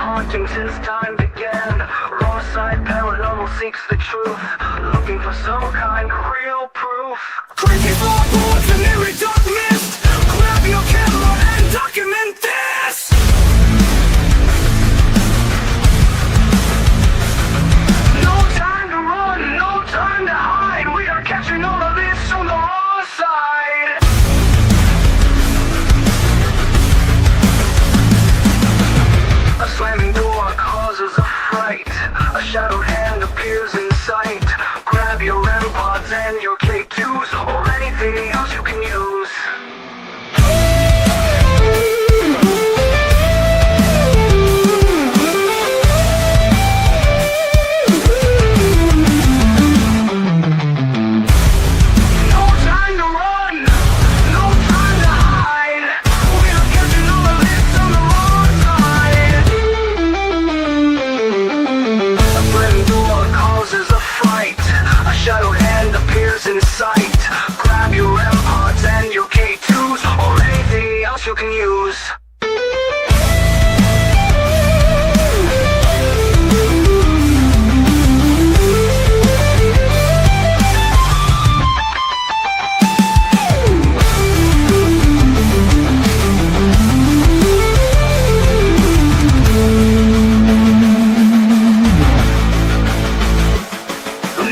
hauntings since time began. Lost side paranormal seeks the truth, looking for some kind of real proof. Creepy floorboards and eerie dark mist. Grab your camera and document this. No time to run, no time to hide. We are catching all of this on the raw side. A slamming door causes a fright. A shadowed hand appears in sight. Grab your REM pods and your K2s, or anything else you can use. No time to run, no time to hide. We are catching all of this on the wrong side. A slamming door causes a fright. A shadowed hand appears in sight. Grab your REM pods and your K2s, or anything else you can use.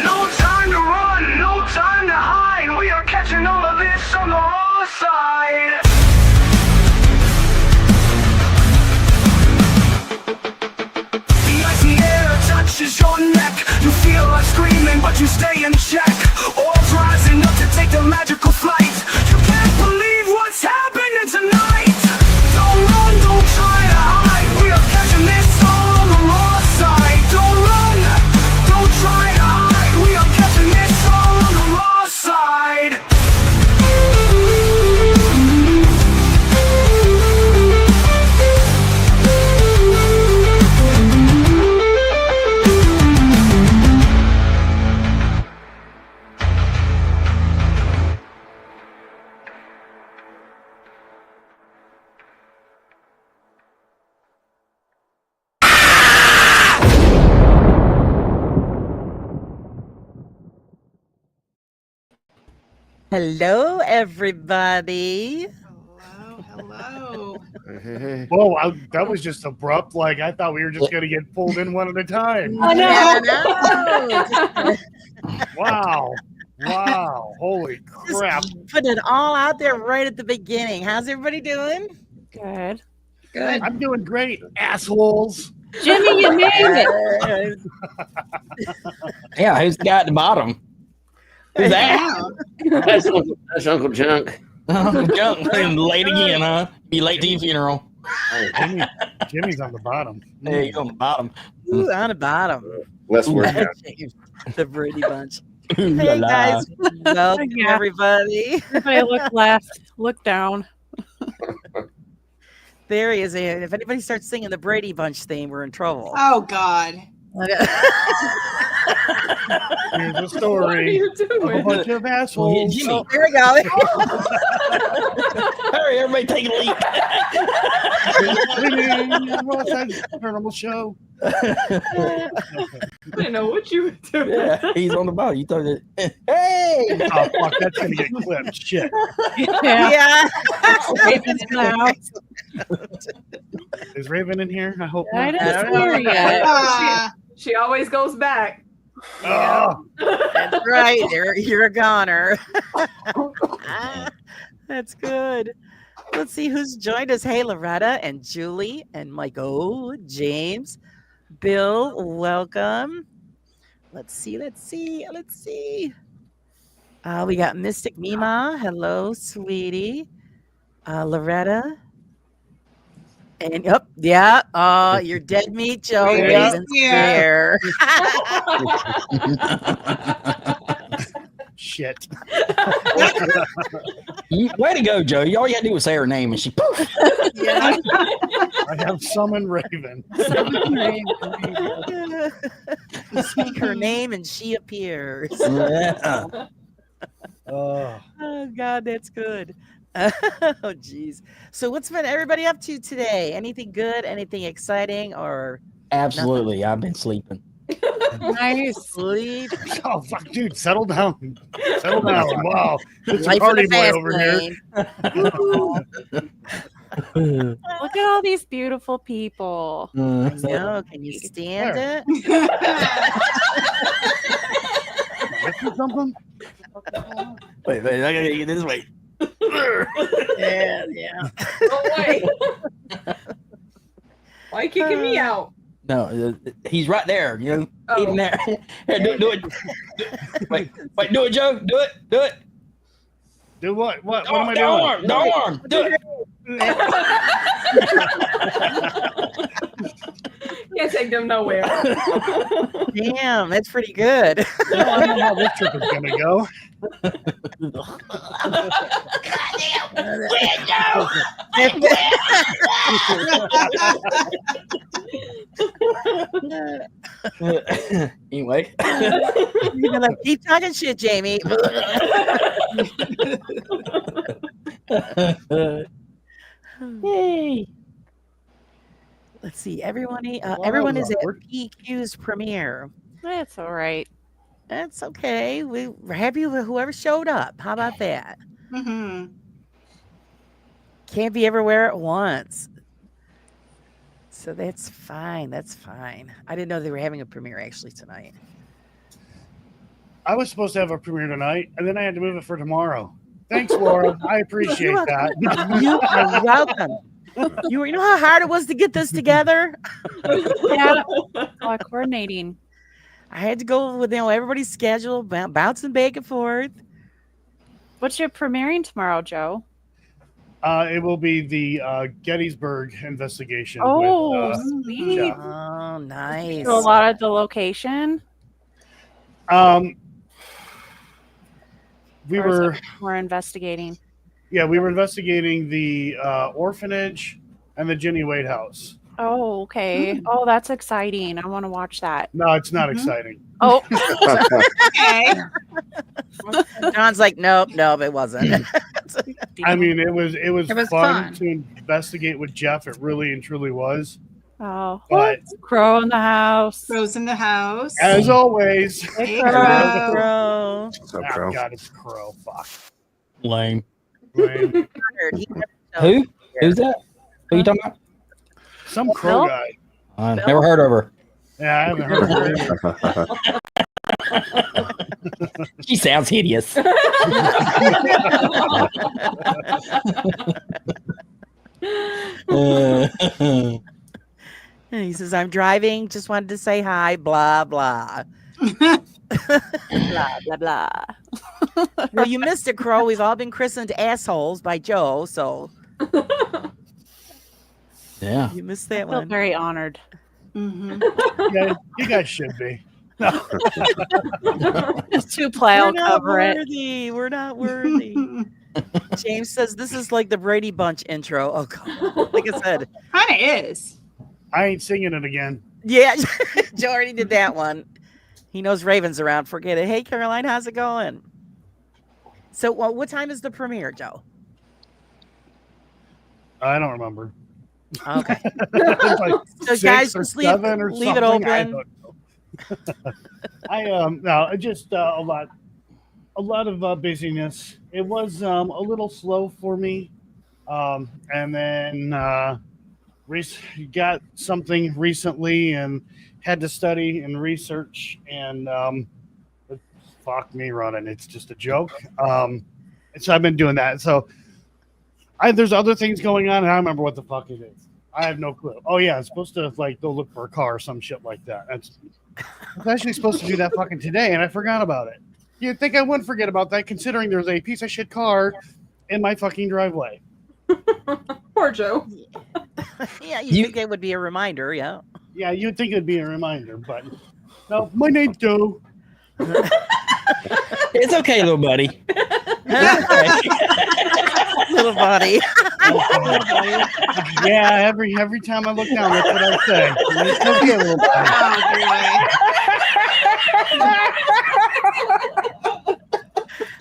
No time to run, no time to hide. We are catching all of this on the raw side. The icy air touches your neck. You feel like screaming, but you stay in check. All rising up to take the magical flight. You can't believe what's happening tonight. Don't run, don't try to hide. We are catching this all on the raw side. Don't run, don't try to hide. We are catching this all on the raw side. Hello, everybody. Hello. Whoa, that was just abrupt. Like, I thought we were just going to get pulled in one at a time. I know. I know. Wow. Holy crap. Just put it all out there right at the beginning. How's everybody doing? Good. I'm doing great, assholes. Jimmy, you made it. Yeah, who's the guy at the bottom? Who's that? That's Uncle Junk. Junk late again, huh? Be late to your funeral. Jimmy's on the bottom. Hey, he's on the bottom. Ooh, on the bottom. Less work. The Brady Bunch. Ooh, Hey, la, la. guys. Welcome, Yeah. everybody. Everybody look left, look down. There he is. If anybody starts singing the Brady Bunch theme, we're in trouble. Oh God! Here's a story of a bunch of assholes. Jimmy. Oh, there we go. Hurry, everybody take a leap. Paranormal show. I didn't know what you were doing. Yeah, he's on the bottom. You thought that. Hey! Oh, fuck, that's going to get clipped. Shit. Yeah. Raven's in the house. Is Raven in here? I hope I not. didn't see her yet. She always goes back. Oh, That's right. You're a goner. That's good. Let's see who's joined us. Hey, Loretta and Julie and Michael, James, Bill, welcome. Let's see. We got Mystic Mima. Hello, sweetie. Loretta. And you're dead meat, Joe. Raven's Raven's here. here. shit. Way to go, Joe. All you had to do was say her name and she poof. Yeah. I have summoned Raven. You speak her name and she appears. Yeah. Oh, Oh God, that's good. Oh, geez. So what's been everybody up to today? Anything good? Anything exciting? Or Absolutely. I've been sleeping. Nice. sleep? Oh fuck, dude, settle down. Settle down. Wow. It's a Life in party the boy fast over here. lane. Look at all these beautiful people. I know. Can you stand Where? it? Missing something? Wait, I gotta get this way. Yeah, yeah. Oh, wait. Why you kicking me out? No, he's right there. You know, Oh. eating there. Here, do it. Wait, do it, Joe. Do it. Do what? What Don't, am I don't doing? arm. Do it. Can't take them nowhere. Damn, that's pretty good. Well, I know how this trip is gonna go. Anyway. You're gonna keep talking shit, Jamie. Yay. Let's see. Everyone is at PQ's premiere. That's all right. That's okay. We're happy with whoever showed up. How about that? Mm-hmm. Can't be everywhere at once. So that's fine. That's fine. I didn't know they were having a premiere actually tonight. I was supposed to have a premiere tonight, and then I had to move it for tomorrow. Thanks, Laura. I appreciate that. You are welcome. You know how hard it was to get this together? Yeah. Coordinating. I had to go with everybody's schedule, bouncing back and forth. What's your premiering tomorrow, Joe? It will be the Gettysburg investigation. Oh, with, sweet. Jeff. Oh, nice. So a lot at the location. We're investigating. Yeah, we were investigating the orphanage and the Jenny Wade house. Oh, okay. Oh, that's exciting. I want to watch that. No, it's not exciting. Oh, Okay. John's like, nope, it wasn't. I mean, it was was fun fun. to investigate with Jeff. It really and truly was. oh, But crow in the house. Rose in the house. as always, Hey, Crow. Crow. Bro. So oh, pro. God, it's Crow. Fuck. Lame. Lame. Who? Who's that? Who you talking about? Some Crow Bill? guy. Never heard of her. Yeah, I haven't heard of her either. She sounds hideous. He says, I'm driving, just wanted to say hi, blah, blah. Blah, blah, blah. Well, you missed it, Crow. We've all been christened assholes by Joe, so Yeah. you missed I that feel one. very honored. Mm-hmm. Yeah, you guys should be. Just two play, We're I'll not cover it. worthy. We're not worthy. James says this is like the Brady Bunch intro. Oh, God. Like I said, Kind of is. I ain't singing it again. yeah, Joe already did that one. He knows Raven's around. Forget it. Hey, Caroline, how's it going? So, what time is the premiere, Joe? I don't remember. Okay. It's like So, 6 guys, or just leave 7 or it something. I open. don't know. No, just a lot of busyness. It was a little slow for me, and then got something recently and had to study and research, and fuck me running. It's just a joke. So I've been doing that. So there's other things going on, and I don't remember what the fuck it is. I have no clue. Oh yeah, I'm supposed to go look for a car or some shit like that. I was actually supposed to do that fucking today, and I forgot about it. You'd think I wouldn't forget about that, considering there's a piece of shit car in my fucking driveway. Poor Joe. Yeah, you think it would be a reminder, yeah. Yeah, you'd think it'd be a reminder, but no. My name's Joe. It's okay, little buddy. Little buddy. Yeah, every time I look down, that's what I say. It's okay, little buddy.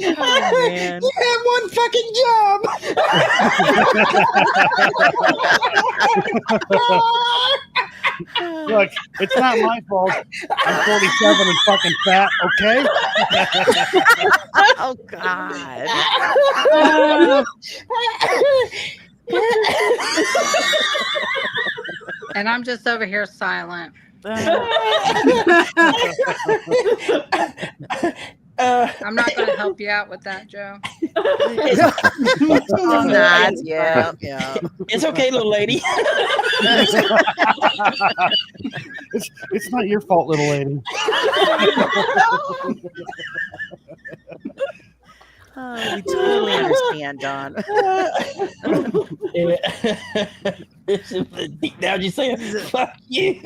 Oh, man. You have one fucking job. Look, it's not my fault. I'm 47 and fucking fat. Okay. Oh God. And I'm just over here silent. I'm not going to help you out with that, Joe. It's not. Yeah. It's okay, little lady. It's not your fault, little lady. Oh, we totally understand, Don. Deep down, you say, "Fuck you."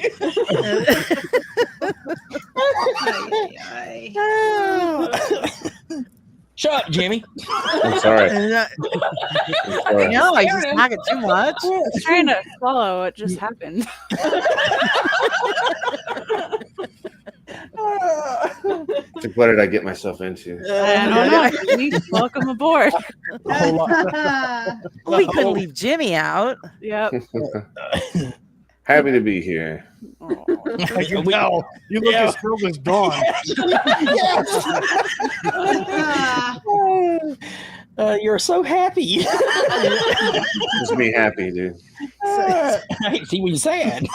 Shut up, Jimmy. I'm sorry. I'm sorry. No, I just talking too much. I was trying to follow. It just happened. What did I get myself into? I don't know. Jimmy, welcome aboard. A whole lot. We couldn't leave Jimmy out. Yep. Happy to be here. I can tell. You look as thrilled as Dawn. You're so happy. Just me happy, dude. I hate to see what you're saying.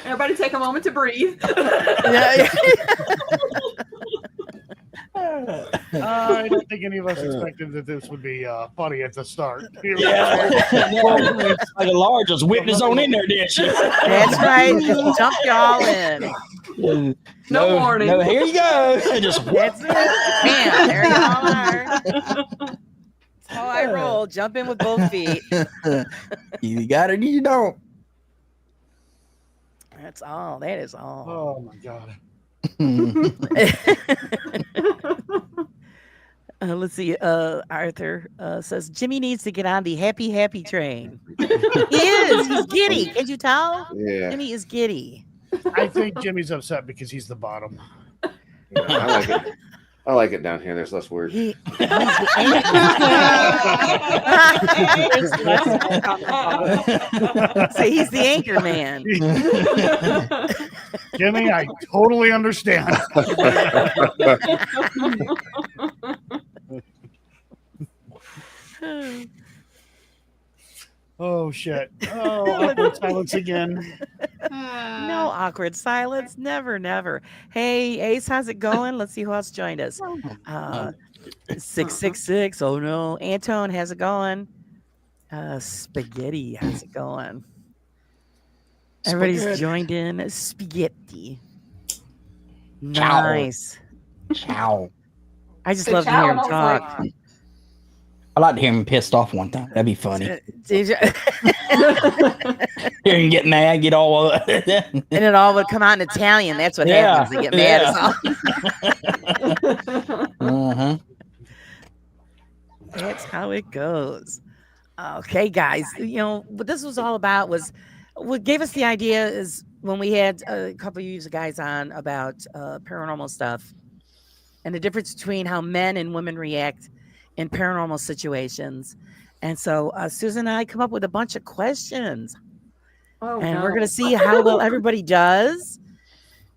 Everybody take a moment to breathe. I don't think any of us expected that this would be funny at the start. Like a large was whipped his own in there, didn't she? That's right. Just jump y'all in. No warning. No, here you go. Just That's it. Bam, there y'all are. That's how I roll. Jump in with both feet. You got it, you don't. That's all. That is all. Oh my god. Let's see. Arthur says Jimmy needs to get on the happy train. He is. He's giddy. Can't you tell? Yeah. Jimmy is giddy. I think Jimmy's upset because he's the bottom. Yeah, I like it. I like it down here. There's less words. He's the See, he's the anchor man. Jimmy, I totally understand. Oh shit. Oh, awkward silence again. No awkward silence. Never. Hey, Ace, how's it going? Let's see who else joined us. 666. Oh no. Antone, how's it going? Spaghetti, how's it going? Everybody's Spaghetti. joined in. Spaghetti. Ciao. Nice. Ciao. I just Say love to ciao, hear and him I was talk. like, I like to hear him pissed off one time. That'd be funny. Did you? Hear him get mad, get all. And it all would come out in Italian. That's what Yeah, happens. They get mad as all. Uh-huh. That's how it goes. Okay, guys. You know what this was all about was what gave us the idea is when we had a couple of you guys on about paranormal stuff and the difference between how men and women react in paranormal situations. And so Susan and I come up with a bunch of questions. oh, And no. we're going to see how well everybody does.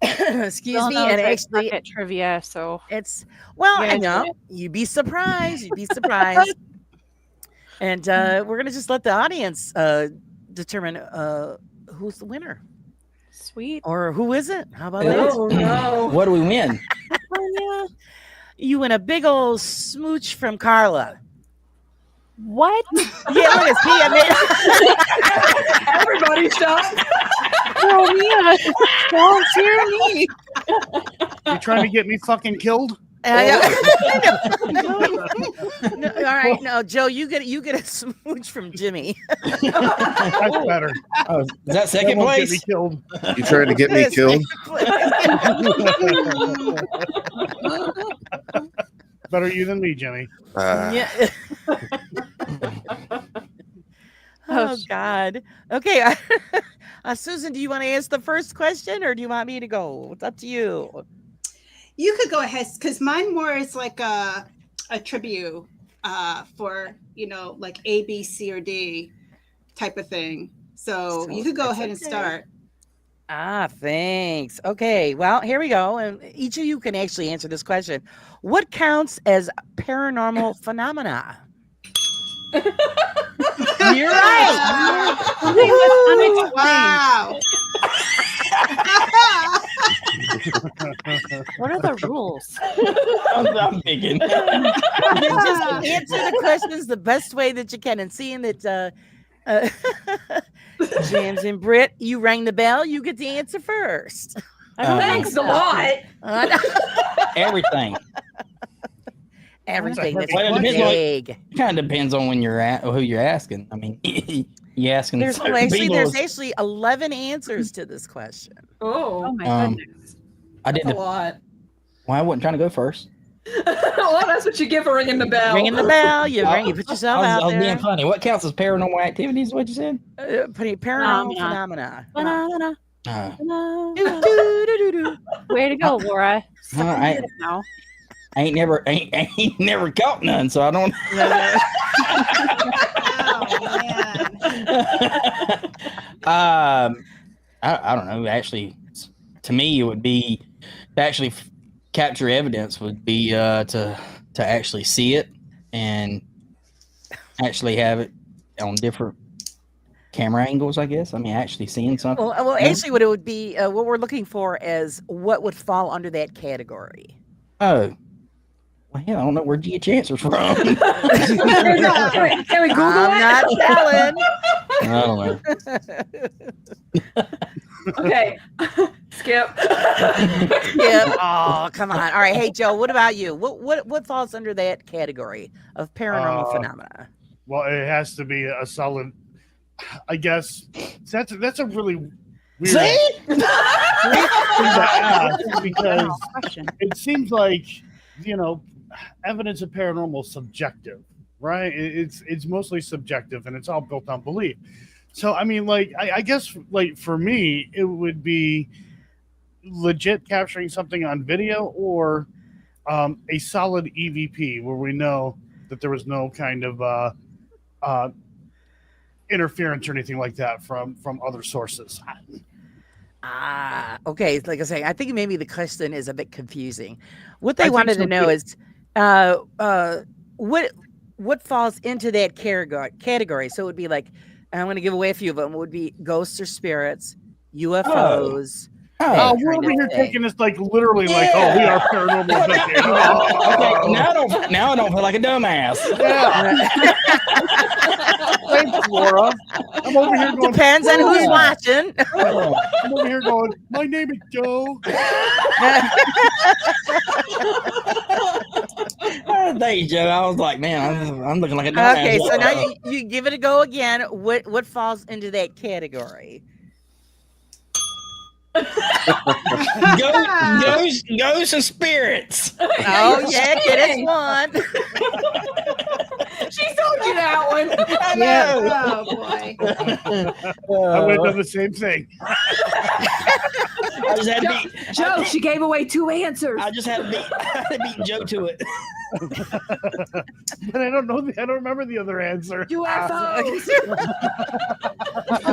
Excuse Bill me. knows And I actually, suck at trivia, so it's, well, You I guys know. do it. You'd be surprised. You'd be surprised. And we're going to just let the audience determine who's the winner sweet. or who isn't. How about that? Oh, no. What do we win? You win a big old smooch from Carla. What? Yeah, look at Pia, man. Everybody stop. Oh, Mia, volunteer me. You trying to get me fucking killed? No, all right, no, Joe, you get a smooch from Jimmy. That's better. Oh, is that second That won't get place? me killed. You trying to get me killed? Better you than me, Jimmy. Yeah. Oh God. Okay. Susan, do you want to ask the first question or do you want me to go? It's up to you. You could go ahead because mine more is like a tribute for, like A, B, C, or D type of thing. So you could go ahead and start. Thanks. Okay, well, here we go. And each of you can actually answer this question. What counts as paranormal phenomena? You're right. Wow. What are the rules? I'm thinking. Just answer the questions the best way that you can. And seeing that James and Britt, you rang the bell, you get to answer first. Thanks a lot. Everything. Everything that's Well, it depends big. It kind of depends on when you're at who you're asking. I mean, you asking. There's certain actually people there's is- actually 11 answers to this question. Oh, my goodness. I that's didn't. a lot. Well, I wasn't trying to go first. Well, that's what you get for ringing the bell. Ringing the bell, you put yourself I out was there. being funny. What counts as paranormal activities? What you said? Paranormal phenomena. Way to go, Laura. I ain't never caught none, so I don't. I don't know. Actually, to me, it would be to actually capture evidence would be to actually see it and actually have it on different camera angles. I guess. I mean, actually seeing something. Well, actually, what it would be, what we're looking for is what would fall under that category. Oh. Well, hell, I don't know where'd you get your answers from. Can we Google I'm not telling. I don't know. Okay. Skip. Yeah. Oh, come on. All right. Hey, Joe, what about you? What falls under that category of paranormal phenomena? Well, it has to be a solid. I guess that's a really weird See? thing to ask because it seems like evidence of paranormal is subjective, right? It's mostly subjective and it's all built on belief. So I mean, like I guess like for me, it would be legit capturing something on video or a solid EVP where we know that there was no kind of interference or anything like that from other sources. Okay. Like I say, I think maybe the question is a bit confusing. What they I think wanted so, to know too. is what falls into that category. So it would be like, I'm going to give away a few of them. It would be ghosts or spirits, UFOs. Oh, we're over here taking this like literally like, oh, we are paranormal. Okay, now I don't feel like a dumbass. Yeah. Thanks, Laura. I'm over here going. Depends on who's watching. I'm over here going. My name is Joe. Thank you, Joe. I was like, man, I'm looking like a dumbass. Okay, so now you give it a go again. What falls into that category? Ghosts and spirits. Oh yeah, get us one. She told you that one. I know. Oh boy. I would have done the same thing. I just had to beat Joe, she gave away 2 answers. I just had to beat Joe to it. But I don't know. I don't remember the other answer. UFOs.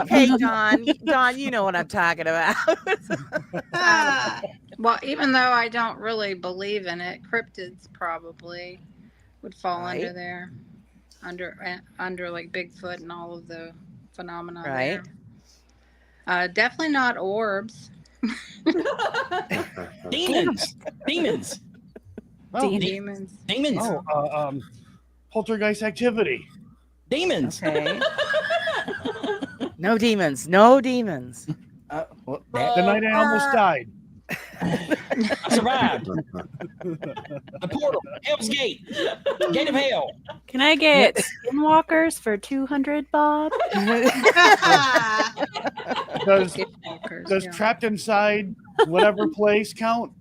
Okay, Dawn, you know what I'm talking about. Well, even though I don't really believe in it, cryptids probably would fall under Right. there, under like Bigfoot and all of the phenomena. Right. There. Definitely not orbs. Demons. Oh, Demons. poltergeist activity. Demons. Okay. No demons. No demons. Well, The night I almost died. I survived. The portal. Hell's Gate. Gate of Hell. Can I get skinwalkers for 200, Bob? Does Skinwalkers, yeah. trapped inside whatever place count?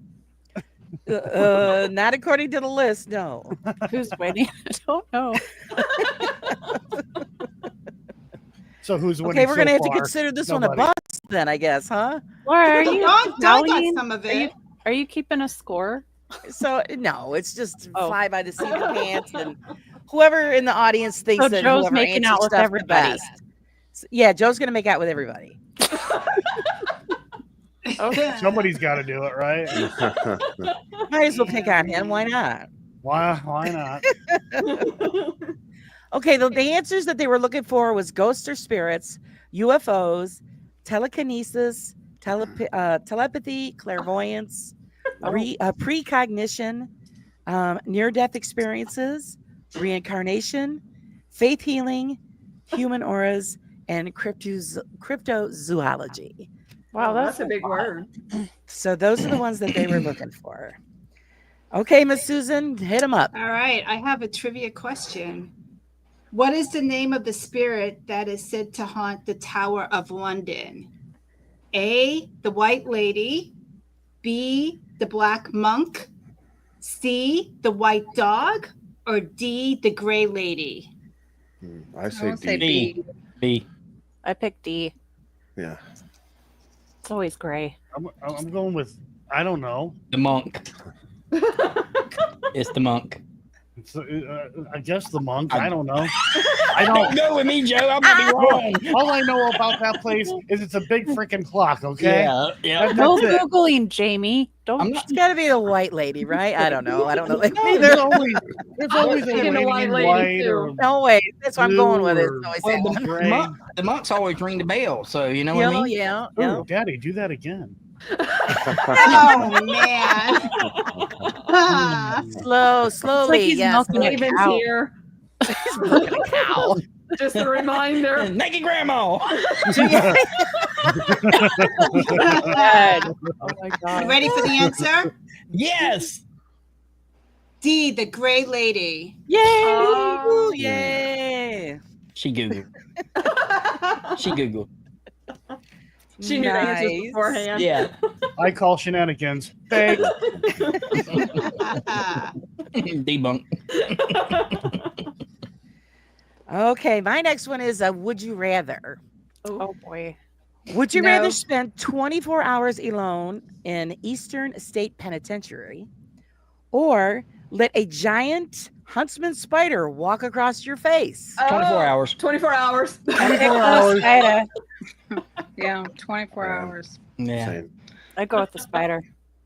Not according to the list. No. Who's waiting? I don't know. So who's winning? Okay, we're gonna so have to far? consider this Nobody. one a bust then, I guess, huh? Laura, are Dawn you got tallying? some of it. Are you keeping a score? So no, it's just Oh. fly by the seat of the pants, and whoever in the audience thinks So that Joe's whoever making answers out with stuff everybody. the best. Yeah, Joe's gonna make out with everybody. Okay. Somebody's got to do it, right? Might as well pick on him. Why not? Why not? Okay, the answers that they were looking for was ghosts or spirits, UFOs, telekinesis, telepathy, clairvoyance, precognition, near-death experiences, reincarnation, faith healing, human auras, and cryptozoology. Wow, that's a a big lot. word. So those are the ones that they were looking for. Okay, Miss Susan, hit them up. All right, I have a trivia question. What is the name of the spirit that is said to haunt the Tower of London? A, the White Lady. B, the Black Monk. C, the White Dog. Or D, the Gray Lady. I I say won't say D. B. B. I picked D. Yeah. It's always gray. I'm going with, I don't know. The monk. It's the monk. It's, I guess the monk. I don't know. I Don't don't. go with me, Joe. I'm gonna be wrong. All I know about that place is it's a big freaking clock. Okay. Yeah, yeah. No That's it. Googling, Jamie. Don't. I'm not. It's got to be the white lady, right? I don't know. Like, No, there's always a thinking lady the white in lady, white too. or no way. That's what I'm going with. It. blue It's or- always Well, that one. gray. The monks always ring the bell, so you know what I mean. Yeah. Ooh, Daddy, do that again. Oh, man. Ah. Slowly. It's like he's Yes. milking a Raven's cow. here. He's milking a cow. Just a reminder. Naked grandma. God. Oh my You god. ready for the answer? Yes. D, the Gray Lady. Yay! Oh. Woo, yay! She googled. She googled. She knew the answers Nice. beforehand. Yeah. I call shenanigans. Fake. Debunk. Okay, my next one is would you rather? Oh boy. Would you No. rather spend 24 hours alone in Eastern State Penitentiary or let a giant huntsman spider walk across your face? 24 hours. 24 hours. 24 hours. Spider. Yeah, 24 Yeah. hours. Yeah. Same. I go with the spider.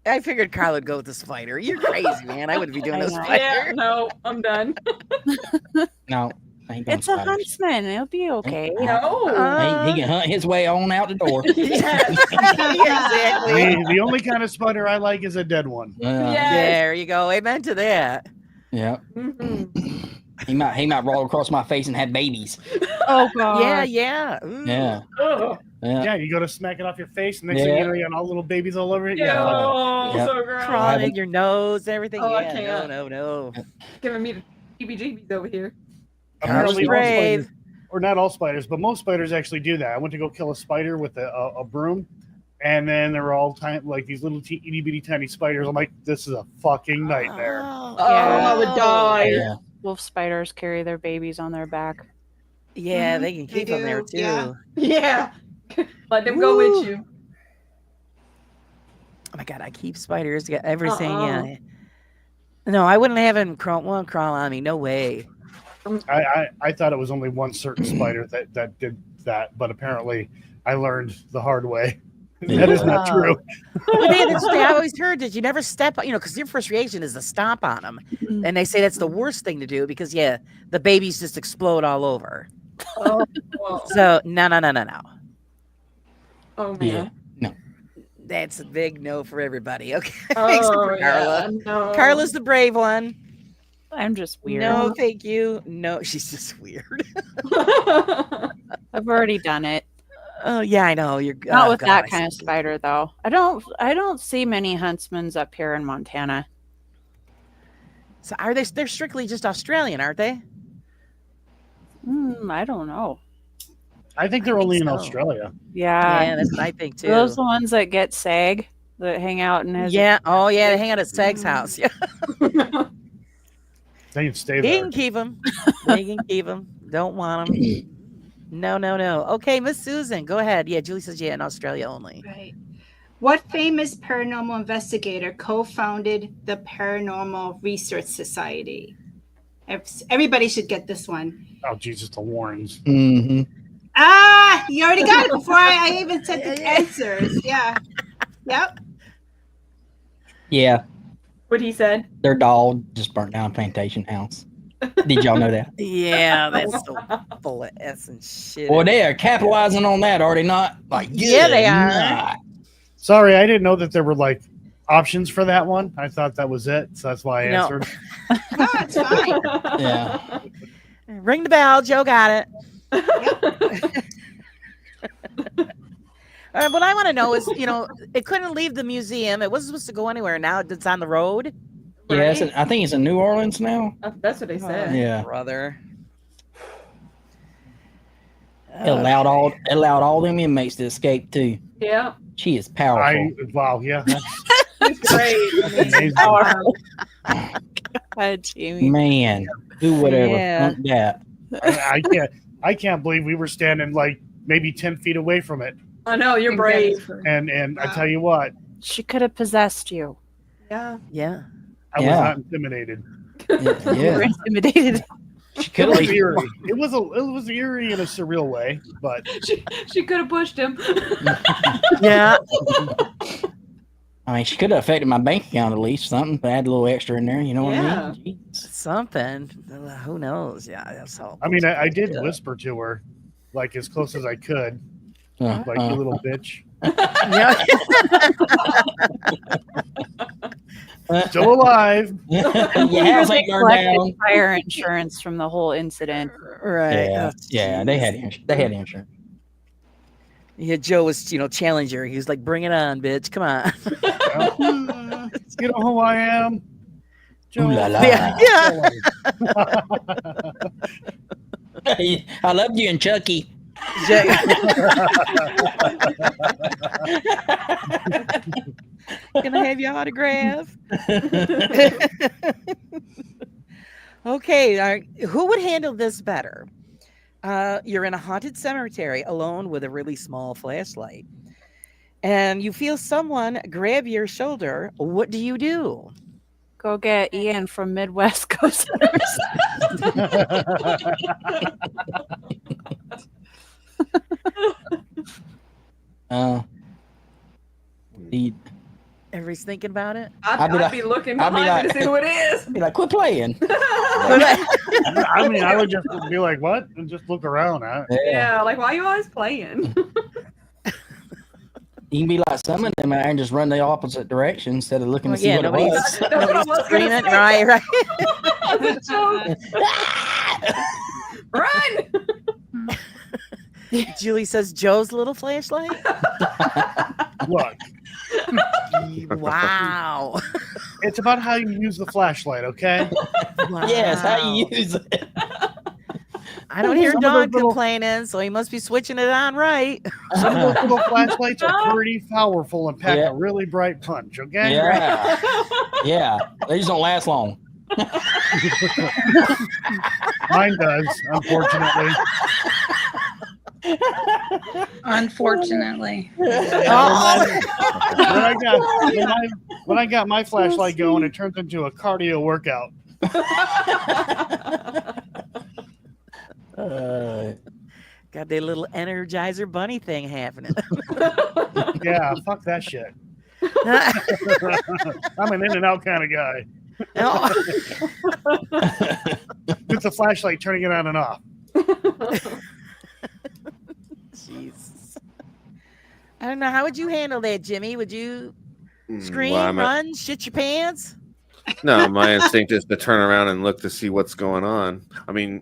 I figured Carl would go with the spider. You're crazy, man. I wouldn't be doing I the know. spider. Yeah, no, I'm done. No. I ain't going It's a spiders. huntsman. It'll be okay. No. He can hunt his way on out the door. Yes. Exactly. The only kind of spider I like is a dead one. Yes. There you go. Amen to that. Yeah. Mhm. He might roll across my face and have babies. Oh god. Yeah. Ooh. Yeah. Ugh. Yeah. Yeah, you go to smack it off your face, and next thing Yeah. you know, you got all little babies all over it. Ew, Yeah. Yeah. so gross. Crawling in your nose, everything. Oh, I yeah, can't. no. Giving me the heebie-jeebies over here. Apparently, all Brave. spiders, or not all spiders, but most spiders actually do that. I went to go kill a spider with a broom, and then they're all like these little itty bitty tiny spiders. I'm like, this is a fucking nightmare. Oh, Oh, I would die. Yeah. Wolf spiders carry their babies on their back. Yeah, they can They keep them there do, too. yeah. Yeah. Let them go Woo. with you. Oh my god, I keep spiders. Yeah, everything. Uh-uh. Yeah. No, I wouldn't have him crawl on me. No way. I thought it was only one certain spider that did that, but apparently I learned the hard way. That is not Wow. true. But man, that's what I always heard that you never step, because your first reaction is to stomp on them, and they say that's the worst thing to do because the babies just explode all over. Oh, well. So no. Oh, man. Yeah. That's a big no for everybody. Okay, except Oh, for yeah. Carla. No. Carla's the brave one. I'm just weird. No, thank you. No, she's just weird. I've already done it. Oh yeah, I know. You're Not oh, with God, that I kind of see. spider though. I don't see many huntsmans up here in Montana. So are they? They're strictly just Australian, aren't they? I don't know. I think they're I think only in so. Australia. Yeah. That's what I think too. Those the ones that get sag that hang out and has Yeah. Oh yeah, they hang out at Seg's house. Yeah, They can stay they there. can keep them. They can keep them. Don't want them. No. Okay, Miss Susan, go ahead. Yeah, Julie says in Australia only. Right. What famous paranormal investigator co-founded the Paranormal Research Society? Everybody should get this one. Oh, Jesus, the Warrens. Mm-hmm. Ah, you already got it before I even said the answers. Yeah. Yep. Yeah, What he said. their dog just burnt down a plantation house. Did y'all know that? Yeah, that's so full of S and shit. Well, they are capitalizing on that, are they not? Like, Yeah, they good are. night. Sorry, I didn't know that there were like options for that one. I thought that was it, so that's why I No. answered. No, it's fine. Yeah. Ring the bell. Joe got it. What I want to know is, it couldn't leave the museum. It wasn't supposed to go anywhere. Now it's on the road. Yeah, I think it's in New Orleans now. That's what they said. Yeah. Brother. It allowed all them inmates to escape too. Yeah. She is powerful. Wow, yeah. He's great. Amazing. Powerful. God, Jamie. Man, who would ever Yeah. think that? I can't believe we were standing like maybe 10 feet away from it. I know, you're brave. And I tell you what, She could have possessed you. Yeah. Yeah. I was Yeah. not intimidated. You were Yeah. intimidated. She It could was have. eerie. It was eerie in a surreal way, but She could have pushed him. Yeah. I mean, she could have affected my bank account at least. Something. Add a little extra in there. You know what I mean? Jeez. Something. Who knows? Yeah, that's all. I mean, I did whisper to her, like as close as I could, like you little bitch. Yeah. Still alive. Your house ain't burned down. Collected fire insurance from the whole incident. Right. Yeah, Oh, yeah, they had insurance. Yeah, Joe was, challenger. He was like, "Bring it on, bitch! Come on!" You know who I am? Ooh la la. Yeah. I love you and Chucky. Can I have your autograph? Okay, who would handle this better? You're in a haunted cemetery alone with a really small flashlight, and you feel someone grab your shoulder. What do you do? Go get Ian from Midwest Coast. Everybody's thinking about it. I'd be looking I'd be behind me like- to see who it is. Be like, quit playing. I mean, I would just be like, "What?" and just look around. Yeah, like, why are you always playing? You can be like some of them and just run the opposite direction instead of looking to see Yeah, what it nobody's, was. That's what I nobody's was screaming. gonna say. Right. Run! Julie says Joe's little flashlight. Look, Wow. it's about how you use the flashlight, okay? Yes, how you Wow. use it. I don't hear Some of those Don little- complaining, so he must be switching it on right. Some of those little flashlights are pretty powerful and pack Yeah. a really bright punch, okay? Yeah. Yeah. They just don't last long. Mine does, unfortunately. Unfortunately. When I got my flashlight going, it turns into a cardio workout. Got that little Energizer bunny thing happening. Yeah, fuck that shit. I'm an in and out kind of guy. It's a flashlight, turning it on and off. Jesus. I don't know. How would you handle that, Jimmy? Would you scream, Well, run, shit your pants? No, my instinct is to turn around and look to see what's going on. I mean,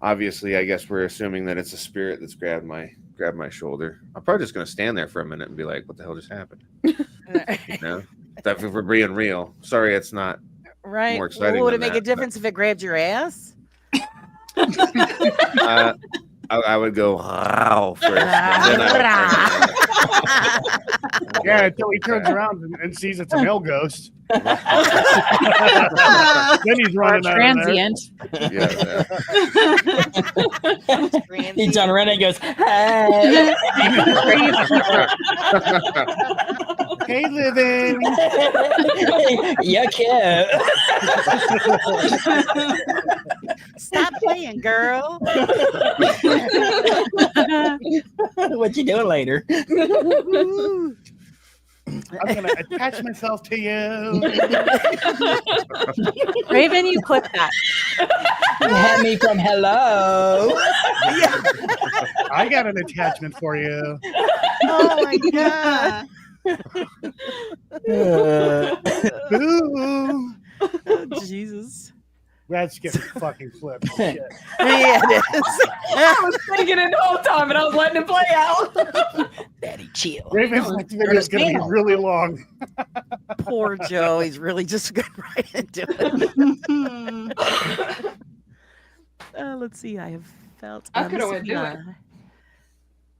obviously, I guess we're assuming that it's a spirit that's grabbed my shoulder. I'm probably just gonna stand there for a minute and be like, "What the hell just happened?" You know, that if we're being real. Sorry, it's not. Right. More exciting Well, would it than make a that, difference if it grabbed your ass? I would go wow first. Then I would Yeah, until he turns around and sees it's a male ghost. Then he's Or a running out of there. transient. yeah. He turns around and goes, "Hey, Hey, living. you cute." Stop playing, girl. What you doing later? I'm gonna attach myself to you. Raven, you clip that. You had me from hello. I got an attachment for you. Oh my god. Ooh. Oh, Jesus. That's getting fucking flipped. Shit. Yeah, it is. I was thinking it the whole time, and I was letting it play out. Daddy, chill. Raven's next video is going to be really long. Poor Joe. He's really just going right into it. Let's see. I have felt. I coulda went missing, do it.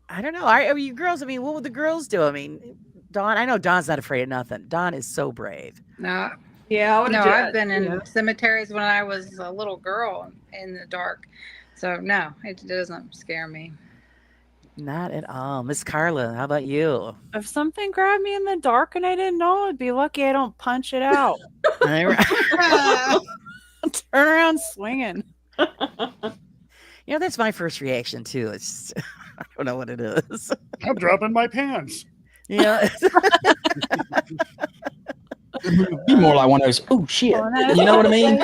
I don't know. Are you girls? I mean, what would the girls do? I mean, Dawn. I know Dawn's not afraid of nothing. Dawn is so brave. No, Yeah, I would no, have I've been in cemeteries when I was a little girl in the dark. So no, it doesn't scare me. Not at all. Miss Carla, how about you? If something grabbed me in the dark and I didn't know, I'd be lucky I don't punch it out. Turn Turn around swinging. that's my first reaction too. It's I don't know what it is. I'm dropping my pants. Yeah. Be more like one of those. Oh shit! You know what I mean?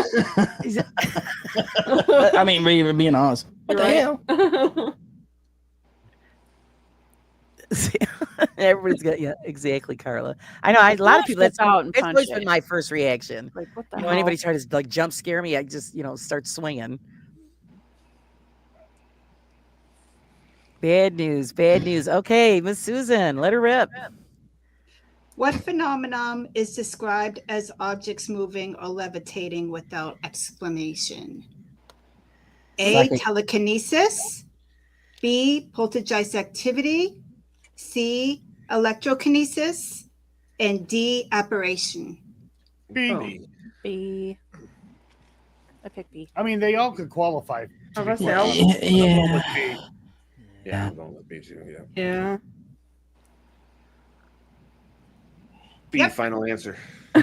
I mean, being honest. What the hell? Everybody's got exactly, Carla. I know a lot of people. That's out and it's punch always it. been my first reaction. Like, what the You know, hell? anybody try to like jump scare me, I just start swinging. Bad news. Bad news. Okay, Miss Susan, let her rip. What phenomenon is described as objects moving or levitating without explanation? A. Psychic. Telekinesis. B. Poltergeist activity. C. Electrokinesis. And D. Apparition. B. B. I pick B. I mean, they all could qualify. I was Yeah. gonna say, Yeah. With B. Yeah, I'm going with B too. Yeah. yeah. B, Yep. final answer. B.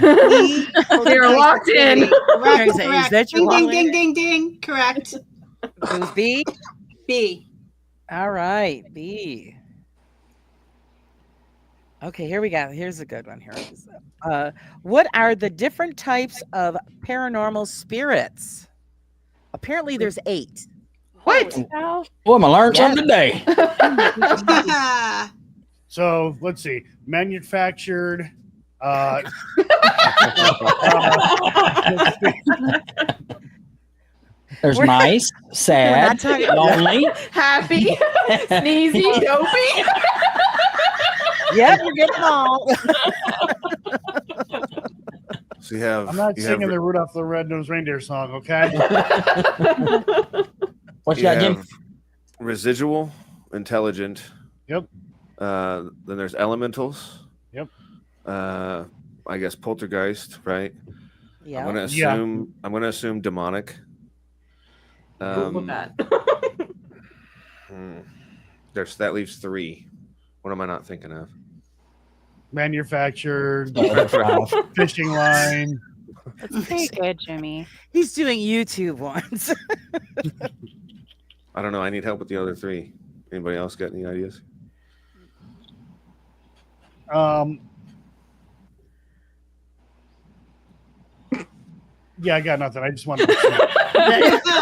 They're locked in. Correct, Is that correct. your Ding, lock ding, in? ding, ding, ding. Correct. It was B. B. All right, B. Okay, here we go. Here's a good one here. What are the different types of paranormal spirits? Apparently, there's 8. What? Hell? Boy, I learned something today. So let's see. Manufactured. Let's see. There's We're- nice, We're sad, not talking- lonely. Happy, sneezy, dopey. Yep, you get them all. So you have. I'm not you singing have, the Rudolph the Red-Nosed Reindeer song, okay? What you you got, Jim? have residual, intelligent. Yep. Then there's elementals. Yep. I guess poltergeist, right? Yeah. I'm gonna assume demonic. Google that. That leaves 3. What am I not thinking of? Manufactured. Five. Fishing line. That's pretty good, Jimmy. He's doing YouTube ones. I don't know. I need help with the other 3. Anybody else got any ideas? Yeah, I got nothing. I just wanted to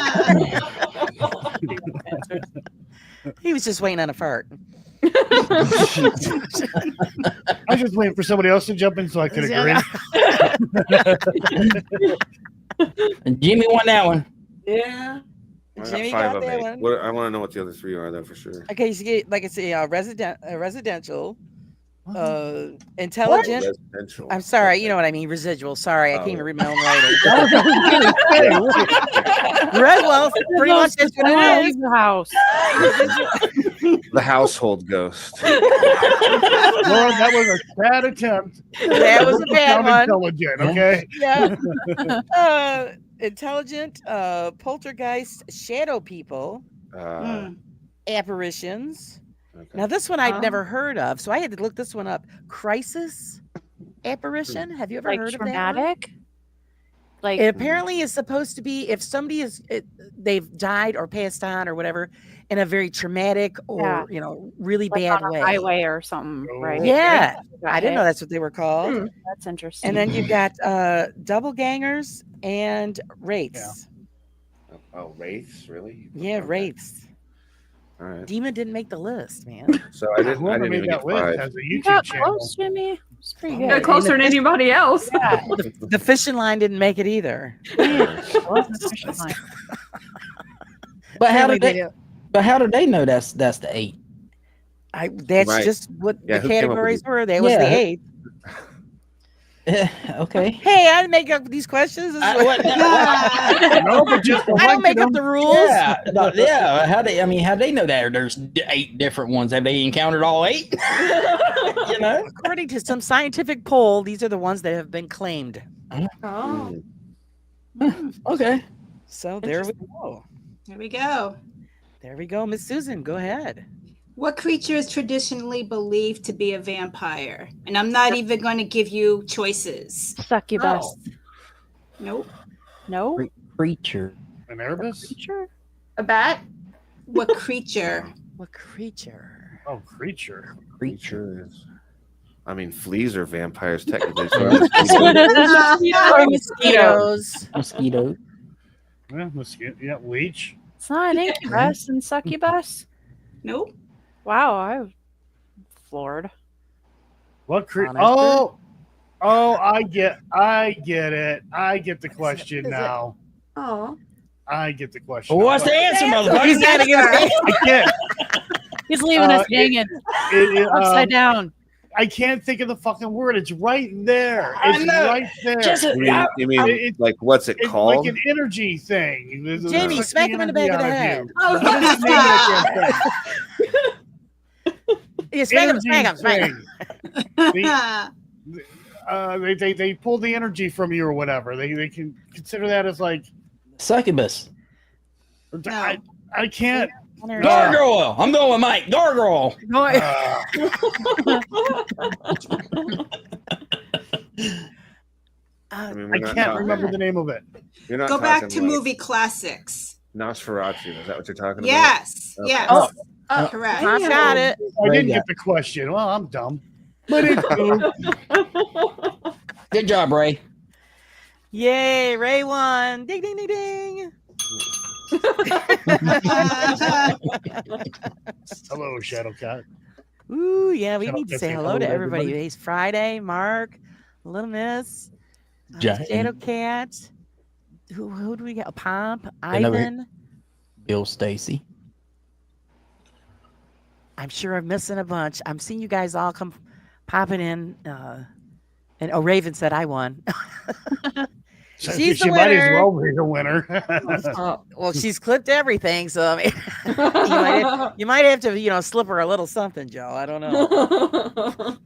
He was just waiting on a fart. I was just waiting for somebody else to jump in so I could agree. And Jimmy won that one. Yeah. I got Jimmy 5 got of that 8. one. What, I want to know what the other 3 are, though, for sure. Okay, you get like I say, residential, intelligent. Residential. I'm sorry, you know what I mean. Residual. Sorry, I can't even read my own writing. Right, well, pretty much that's what I it leave is. the house. The household ghost. Lord, that was a bad attempt. That was a bad Sound one. intelligent, okay? Yeah. Intelligent, poltergeist, shadow people, apparitions. Okay. Now, this one I'd never heard of, so I had to look this one up. Crisis apparition. Have you ever Like heard of that? traumatic? Like It apparently is supposed to be if somebody they've died or passed on or whatever in a very traumatic or really like bad on a way. highway or something, right? Yeah, Got I didn't know hit. that's what they were called. That's interesting. And then you've got double gangers and wraiths. Oh, wraiths, really? Yeah, Okay. wraiths. All right. Demon didn't make the list, man. So I didn't Whoever even made get that list five. has a You YouTube got channel. close, Jimmy. It's pretty Got good. closer than anybody else. Yeah. The fishing line didn't make it either. It wasn't a fishing line. But how Apparently did they? don't- But how did they know that's the 8? That's Right. just what Yeah, the who came up with categories it? were. That was the Yeah. 8th. Okay. Hey, I didn't make up these questions. This is what- No, but just I don't make up the rules. Yeah, yeah. How they know that there's 8 different ones? Have they encountered all 8? You know. According to some scientific poll, these are the ones that have been claimed. Oh. Okay. So there we go. There we go. There we go. Miss Susan, go ahead. What creature is traditionally believed to be a vampire? And I'm not even going to give you choices. Succubus. Nope. No? Creature. An Erebus? Creature? A bat? What creature? What creature? Oh, creature. Creature is. I mean, fleas are vampires technically. So Or mosquitoes. Mosquito. Yeah, mosquito. Yeah, leech. It's not an incubus and succubus? Nope. Wow, I'm floored. What creature? Honester? I get it. I get the question Is it- now. Oh. I get the question. What's the answer, motherfucker? He's got to get a I can't. He's leaving us hanging upside down. I can't think of the fucking word. It's right there. I It's know. right there. you mean It's- like what's it It's called? like an energy thing. Jamie, smack him in the back of the head. Oh, What is the name of that damn thing? Yeah, smack him, smack him, smack him. They pull the energy from you or whatever. They can consider that as like Succubus. I can't. Gargoyle. I'm going with Mike. Gargoyle. I mean, I we're not can't talking- remember the name of it. You're not Go back talking to like movie classics. Nosferatu. Is that what you're talking about? Yes. Okay. Yes. Oh. Correct. I got it. I didn't get the question. Well, I'm dumb. But it's cool. Good job, Ray. Yay, Ray won. Ding, ding, ding, ding. Hello, Shadowcat. Ooh, yeah, we Shut up, need to say Jesse. hello to Hello, everybody. everybody. It's Friday, Mark, Little Miss, Jane. Shadow Cat. Who do we got? Pomp, And over here. Ivan. Bill Stacy. I'm sure I'm missing a bunch. I'm seeing you guys all come popping in. And Raven said I won. She's She the might as winner. well be the winner. Oh. Well, she's clipped everything, so I mean, you might have to, slip her a little something, Joe. I don't know.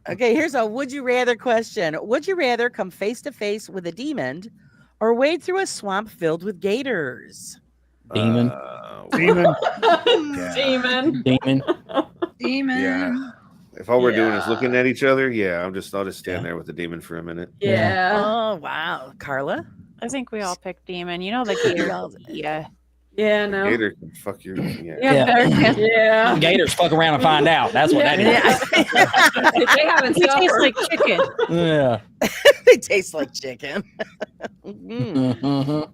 Okay, here's a would you rather question. Would you rather come face to face with a demon or wade through a swamp filled with gators? Demon. Demon. Demon. Demon. Demon. Yeah. If all we're doing is looking at each other, I'll just stand there with the demon for a minute. Yeah. Oh, wow. Carla? I think we all picked demon. You know the gator. Yeah. Yeah, no. Gator can fuck your. Yeah. Yeah. Yeah. Gators fuck around and find out. That's what that is. They haven't He tastes suffered. like chicken. Yeah. They taste like chicken. Mm. Mhm.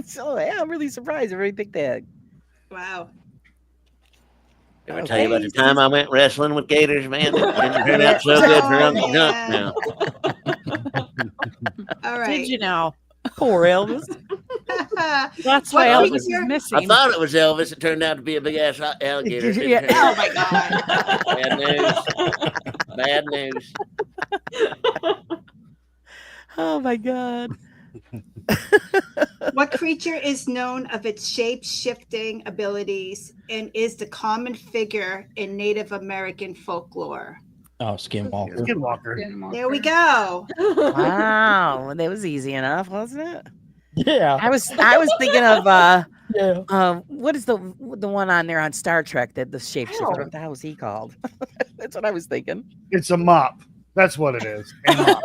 So, yeah, I'm really surprised everybody picked that. Wow. Ever tell you about the time I went wrestling with gators, man? Didn't turn out so good for Uncle Dunk now. All Did right. you know? Poor Elvis. That's What why Elvis creature- is I missing. thought it was Elvis. It turned out to be a big ass alligator. Yeah. Oh my god. Bad news. Bad news. Oh my god. What creature is known of its shape-shifting abilities and is the common figure in Native American folklore? Oh, Skinwalker. Skinwalker. There we go. Wow, that was easy enough, wasn't it? Yeah. I was thinking of Yeah. what is the one on there on Star Trek that the shapeshifter? What the hell was he called? That's what I was thinking. It's a mop. That's what it is. A mop.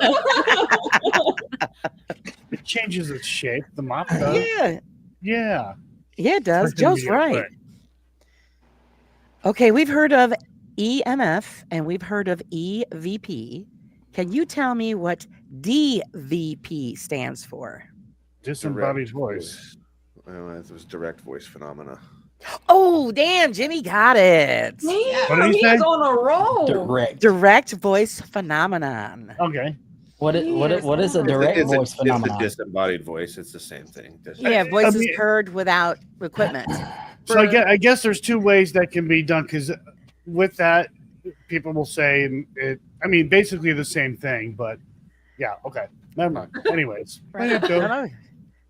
It changes its shape. The mop does. Yeah, Yeah. yeah, it does. Freaking Joe's idiot, right. Okay, we've heard of EMF and we've heard of EVP. Can you tell me what DVP stands for? Disembodied voice. Well, it was direct voice phenomena. Oh, damn, Jimmy got it. What did Damn, he he's say? on a roll. Direct. Direct voice phenomenon. Okay. What is a direct It's voice a phenomenon? disembodied voice. It's the same thing. Yeah, voices mean- heard without equipment. So I guess there's two ways that can be done because with that, people will say it. I mean, basically the same thing, but yeah. Okay. Never mind. Anyways. I don't know.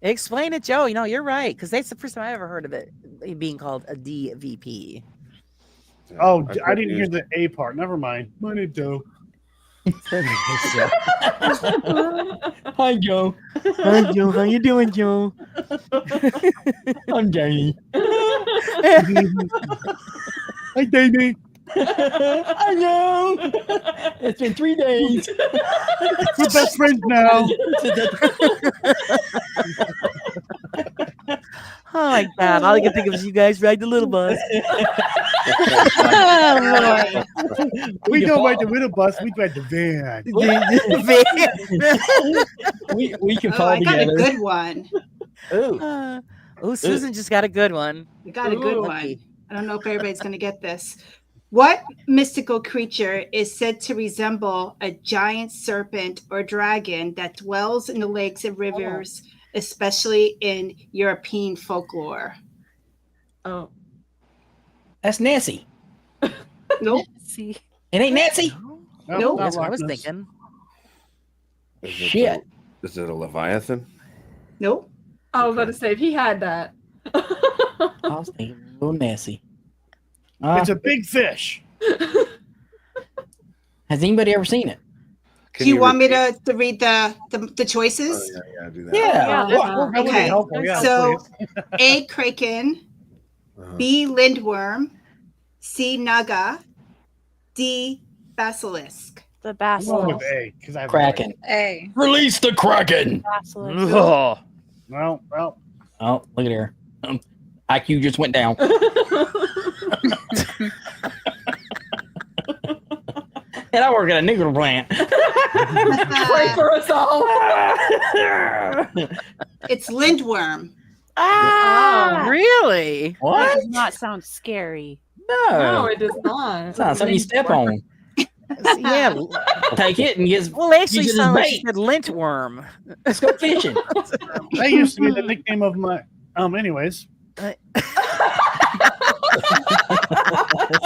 Explain it, Joe. You know, you're right, because that's the first time I ever heard of it being called a DVP. Oh, I didn't hear the A part. Never mind. Money do. Hi, Joe. Hi, Joe. How you doing, Joe? I'm Jamie. Hi, Davey. I know. It's been 3 days. We're best friends now. Oh my God! All I can think of is you guys ride the little bus. We don't ride the little bus. We ride the van. we can Oh, fall I got a together. good one. Oh, Susan just got a good one. We got a good Ooh. one. I don't know if everybody's going to get this. What mystical creature is said to resemble a giant serpent or dragon that dwells in the lakes and rivers, especially in European folklore? Oh, That's Nancy. Nope. See, It ain't Nancy. Nope. That's what I was Loch Ness. thinking. Shit. Is it a Leviathan? Nope. I was about to say if he had that. I was thinking little Nancy. It's a big fish. Has anybody ever seen it? Do you want me to read the choices? Oh, yeah, do that. Yeah. That would be Okay. helpful. Yeah, So please. A, kraken, Uh-huh. B, lindworm, C, naga, D, basilisk. the I'm going basilisk. with A because I have Kraken. A. Release the Kraken. Basilisk. Well, Oh, look at her. IQ just went down. And I work at a nuclear plant. Pray for us all. It's lindworm. Ah, really? That What? does not sound scary. No, No. it does not. It's not something you step on. Yeah. Take it and get. Well, it actually Use it as sounds like bait. you said lintworm. Let's go fishing. that used to be the nickname of my. Anyways, That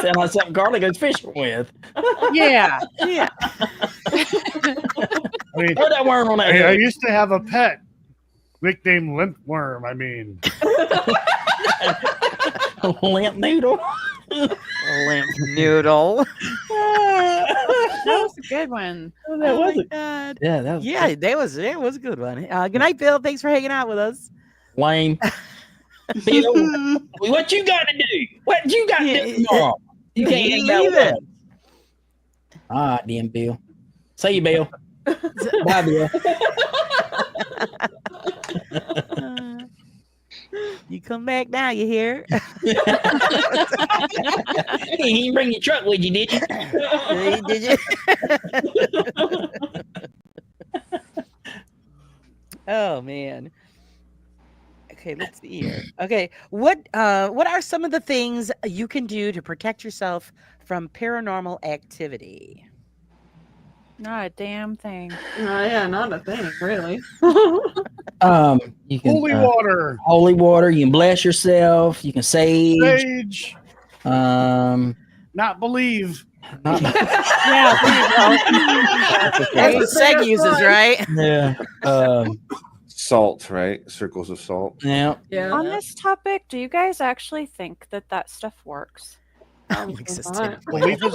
sounds like something Carly goes fishing with. Yeah. Yeah. I mean, Throw that worm on that I head. used to have a pet nicknamed Lintworm. I mean, Lamp noodle. Limp noodle. That was a good one. That was my it. God. Yeah, that was Yeah, that was a good one. Good night, Bill. Thanks for hanging out with us. lame. Bill, what you got to do? What you got to do tomorrow? You can't hang out Leave with it. us. All right, then, Bill. See you, Bill. Bye, Bill. You come back now, you hear? He didn't bring your truck with you, did you? Did you? Oh man. Okay, let's see here. Okay, what are some of the things you can do to protect yourself from paranormal activity? Not a damn thing. Yeah, not a thing, really. You can Holy water. holy water. You can bless yourself. You can sage. Sage. Not believe. Not, Yeah, there you go. That's what Seg uses, right? yeah. Salt, right? Circles of salt. Yeah. On this topic, do you guys actually think that that stuff works? Belief is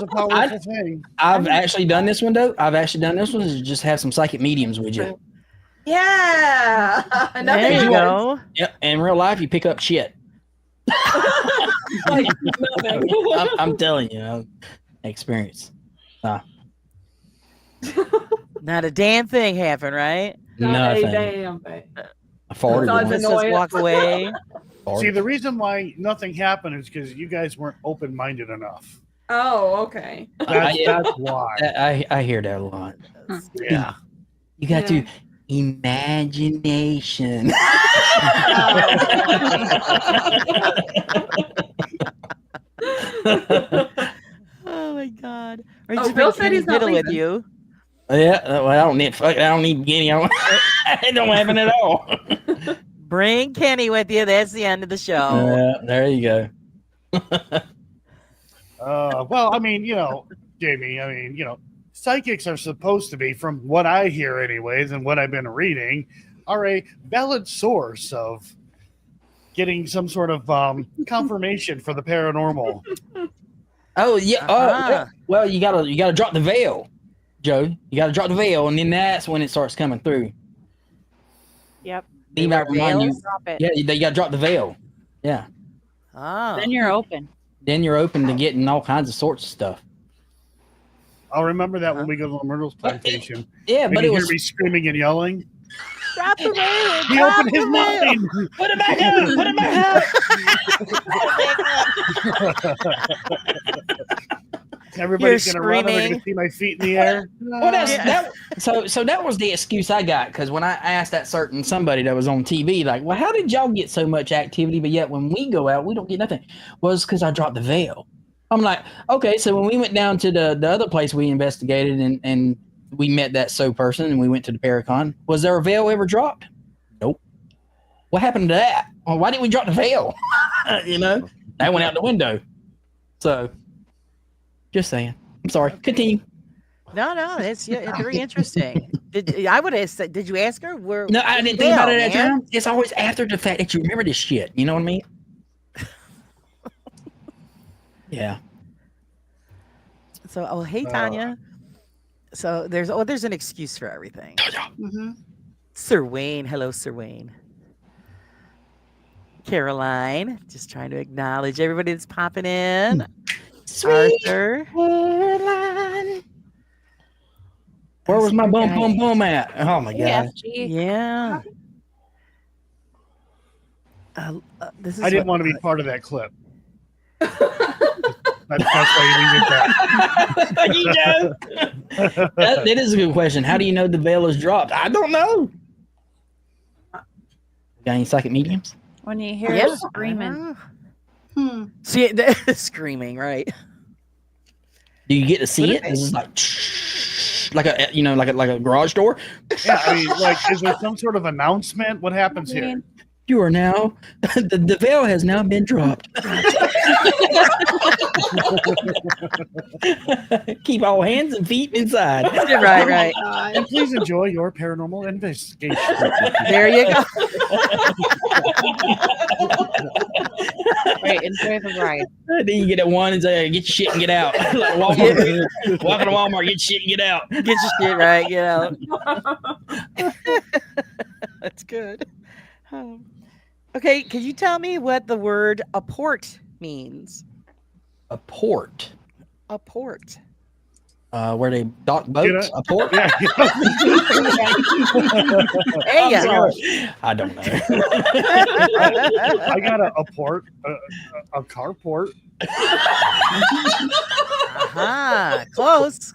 a powerful thing. I've actually done this one though. I've actually done this one. Is just have some psychic mediums with you. Yeah. There you go. Yep. In real life, you pick up shit. Like nothing. I'm telling you, experience. Not a damn thing happened, right? Not a Nothing. damn thing. I farted. Besides once. annoyance. Walk away. See, the reason why nothing happened is because you guys weren't open-minded enough. Oh, okay. That's why. I hear that a lot. Yeah. You got to imagination. Oh my god! Or Oh, just Bill bring said he's Kenny not Biddle with leaving. you. Yeah, well, I don't need beginning. It don't happen at all. Bring Kenny with you. That's the end of the show. There you go. Well, I mean, Jamie, psychics are supposed to be, from what I hear anyways, and what I've been reading, are a valid source of getting some sort of confirmation for the paranormal. Oh yeah. Uh-huh. Well, you gotta drop the veil, Joe. You gotta drop the veil, and then that's when it starts coming through. Yep. He might remind you. Drop it. Yeah, you gotta drop the veil. Yeah. Oh. Then you're open. Then you're open to getting all kinds of sorts of stuff. I'll remember that when we go to the Myrtle's plantation. Yeah, and but you it hear was me screaming and yelling. Drop the veil. He opened his mind. Put it back up. Put it back up. Everybody's You're gonna run. They're screaming. gonna see my feet in the air. Well, so that was the excuse I got, because when I asked that certain somebody that was on TV, like, well, how did y'all get so much activity, but yet when we go out, we don't get nothing? Was because I dropped the veil. I'm like, okay, so when we went down to the other place we investigated and we met that person and we went to the Paracon, was there a veil ever dropped? Nope. What happened to that? Well, why didn't we drop the veil? That went out the window. So, just saying. I'm sorry. Continue. No, it's very interesting. I would have said, did you ask her? No, I didn't think about it at that time. It's always after the fact that you remember this shit. You know what I mean? Yeah. So, hey, Tanya. So there's an excuse for everything. Mm-hmm. Sir Wayne. Hello, Sir Wayne. Caroline. Just trying to acknowledge everybody that's popping in. Sweet Arthur. Caroline. Where was my boom at? Oh my god. Yeah. This is I didn't want to be part of that clip. That's why you didn't get that. You know? that is a good question. How do you know the veil is dropped? I don't know. Got any psychic mediums? When you hear screaming. See, screaming, right? Do you get to see it? This is like a like a garage door. Yeah, I mean, is there some sort of announcement? What happens here? You are now the veil has now been dropped. Keep all hands and feet inside. Right. And please enjoy your paranormal investigation. There you go. Right, enjoy the ride. Then you get at one and say, "Get your shit and get out." Like Walmart. Walk into Walmart, get your shit and get out. Get your shit right, get out. That's good. Okay, can you tell me what the word apport means? Apport. Apport. Where they dock boats? Apport? Yeah. Hey, I don't know. I got a port, a carport. Close.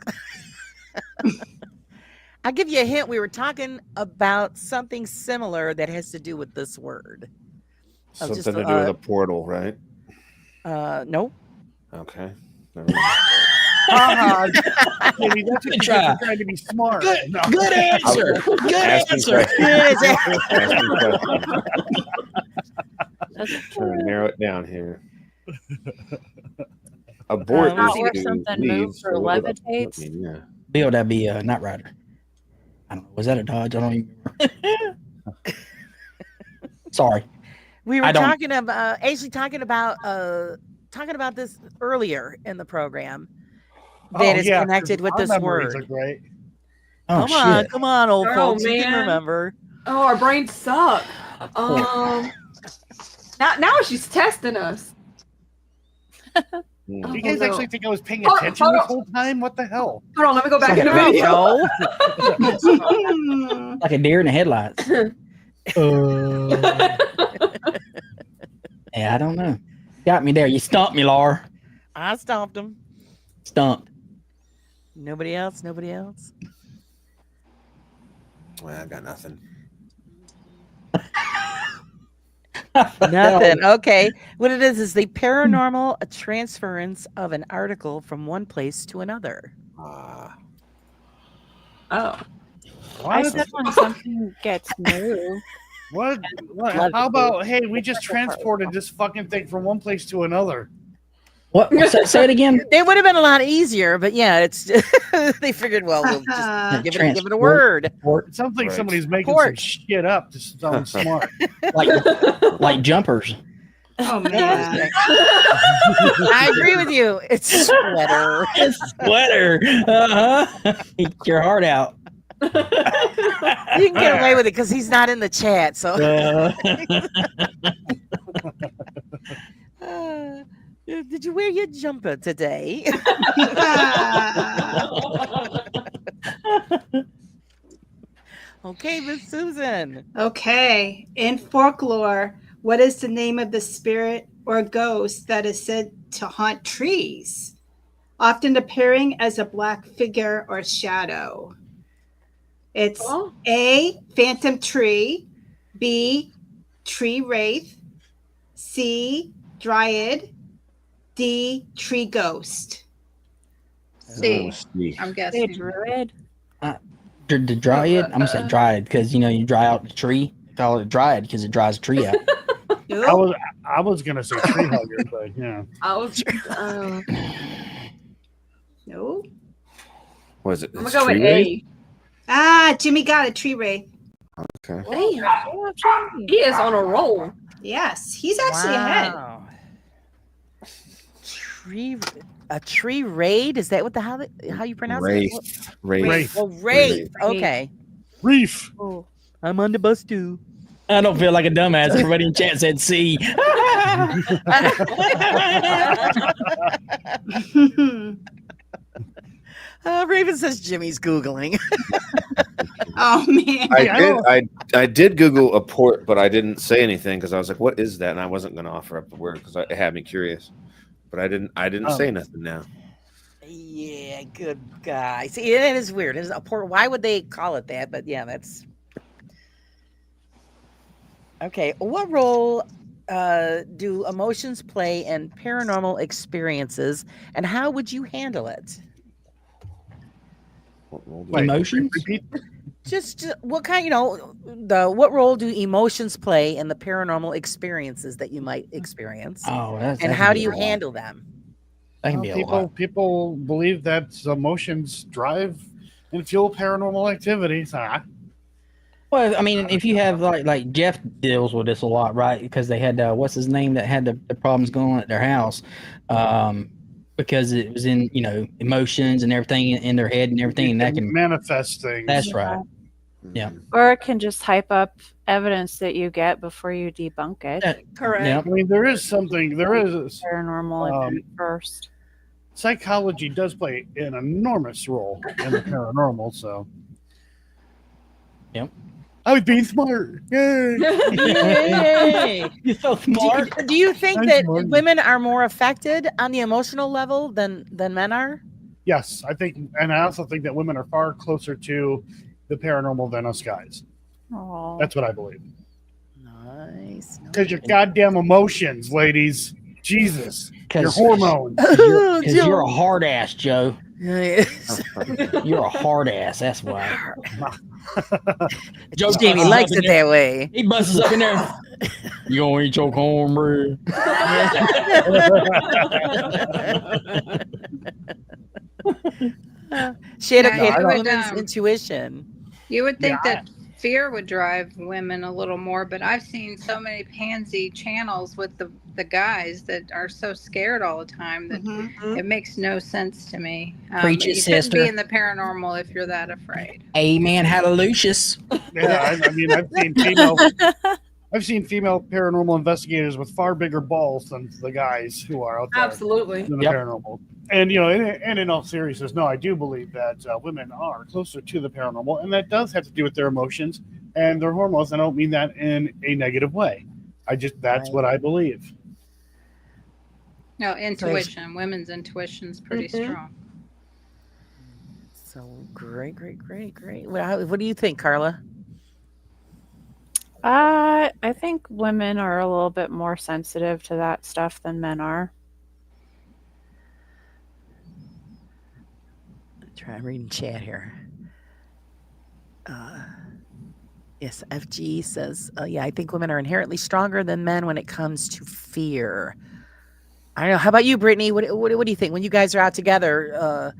I'll give you a hint. We were talking about something similar that has to do with this word. Something to do with a portal, right? Nope. Okay. Never mind. haha, Jimmy, that's Good what you try. get for trying to be smart. Good, No. good answer. Good Asking answer. questions. Asking questions. That's Trying to narrow it down here. Abort let's is see. Or to something leave. moves or so what would abort levitates. mean? Yeah. Bill, that'd be a Knight Rider. I don't know. Was that a Dodge? I don't even remember. Sorry. We were I don't- talking about talking about this earlier in the program. That is connected with our this memories word. are great. Oh, Come on, old Oh, folks. You can man. remember. Oh, our brains suck. Now she's testing us. Hmm. Do you guys no. actually think I was paying Hold- attention hold this on. whole time? What the hell? Hold on, let me go back It's in the like a video. No. Like a deer in the headlights. Yeah, I don't know. Got me there. You stumped me, Laura. I stomped him. Stumped. Nobody else. Nobody else. Well, I got nothing. Nothing. Okay. What it is the paranormal transference of an article from one place to another. Ah. Oh. I What? said when something gets moved. What? How about, hey, we just transported this fucking thing from one place to another? What? Say it again. It would have been a lot easier, but yeah, it's they figured, well, we'll just give it a word. It sounds like Right. somebody's making Port. some shit up to sound smart. Like jumpers. Oh man. I agree with you. It's sweater. Sweater. Uh-huh. Eat your heart out. You can get away with it because he's not in the chat. So, did you wear your jumper today? Okay, Miss Susan. Okay. In folklore, what is the name of the spirit or ghost that is said to haunt trees, often appearing as a black figure or shadow? It's Oh. A, phantom tree, B, tree wraith, C, dryad, D, tree ghost. C. See. I'm Hey, guessing. druid. The dryad. I'm gonna say dryad because you dry out the tree. Call it dryad because it dries the tree out. I was gonna say tree hugger, but yeah. I was. No. Was it? I'm it's gonna go with tree wraith? A. Ah, Jimmy got it. Tree wraith. Okay. Damn. He is on a roll. Yes, he's actually ahead. Wow. A tree raid? Is that what how you pronounce it? Wraith. Wraith. Wraith. Oh, wraith. Okay. Reef. Oh. I'm on the bus too. I don't feel like a dumbass. Everybody in chat said C. Raven says Jimmy's Googling. Oh man. I did Google a port, but I didn't say anything because I was like, "What is that?" And I wasn't going to offer up the word because it had me curious. But I didn't say nothing now. Yeah, good guy. See, it is weird. It is a port. Why would they call it that? But yeah, that's okay. What role do emotions play in paranormal experiences, and how would you handle it? What role do Wait, Emotions? Repeat. Just what kind? What role do emotions play in the paranormal experiences that you might experience, Oh, and how do you handle them? That can be a lot. People believe that emotions drive and fuel paranormal activity. So, Well, I mean, if you have like Jeff deals with this a lot, right? Because they had what's his name that had the problems going on at their house, because it was in emotions and everything in their head and everything, and that can manifest things. That's right. Yeah. Or it can just hype up evidence that you get before you debunk it. Correct. Yeah. I mean, there is Paranormal event first. psychology does play an enormous role in the paranormal. So, Yep. I was being smart. Yay. Yay! You're so smart. Do you think I'm that smart. women are more affected on the emotional level than men are? Yes, I think, and I also think that women are far closer to the paranormal than us guys. Oh. That's what I believe. Nice. Because your goddamn emotions, ladies. Jesus, your Because hormones. you're a hard ass, Joe. Yes. You're a hard ass. That's why. Joe Jamie busts likes up in it there. that way. He busts up in there. You gonna eat your cornbread? Shadow Yeah, Cat, you would, women's intuition. You would think Yeah, that fear would drive women a little more, but I've seen so many pansy channels with the guys that are so scared all the time that Mhm. it makes no sense to me. Preach it, you couldn't sister. be in the paranormal if you're that afraid. Amen. Hallelujah. Yeah, I mean, I've seen female paranormal investigators with far bigger balls than the guys who are out there Absolutely. in the paranormal. And and in all seriousness, no, I do believe that women are closer to the paranormal, and that does have to do with their emotions and their hormones. I don't mean that in a negative way. That's what I believe. No, intuition. Women's intuition is pretty strong. So great. What do you think, Carla? I think women are a little bit more sensitive to that stuff than men are. Try reading chat here. Yes, FG says, yeah, I think women are inherently stronger than men when it comes to fear. I don't know. How about you, Brittany? What do you think when you guys are out together?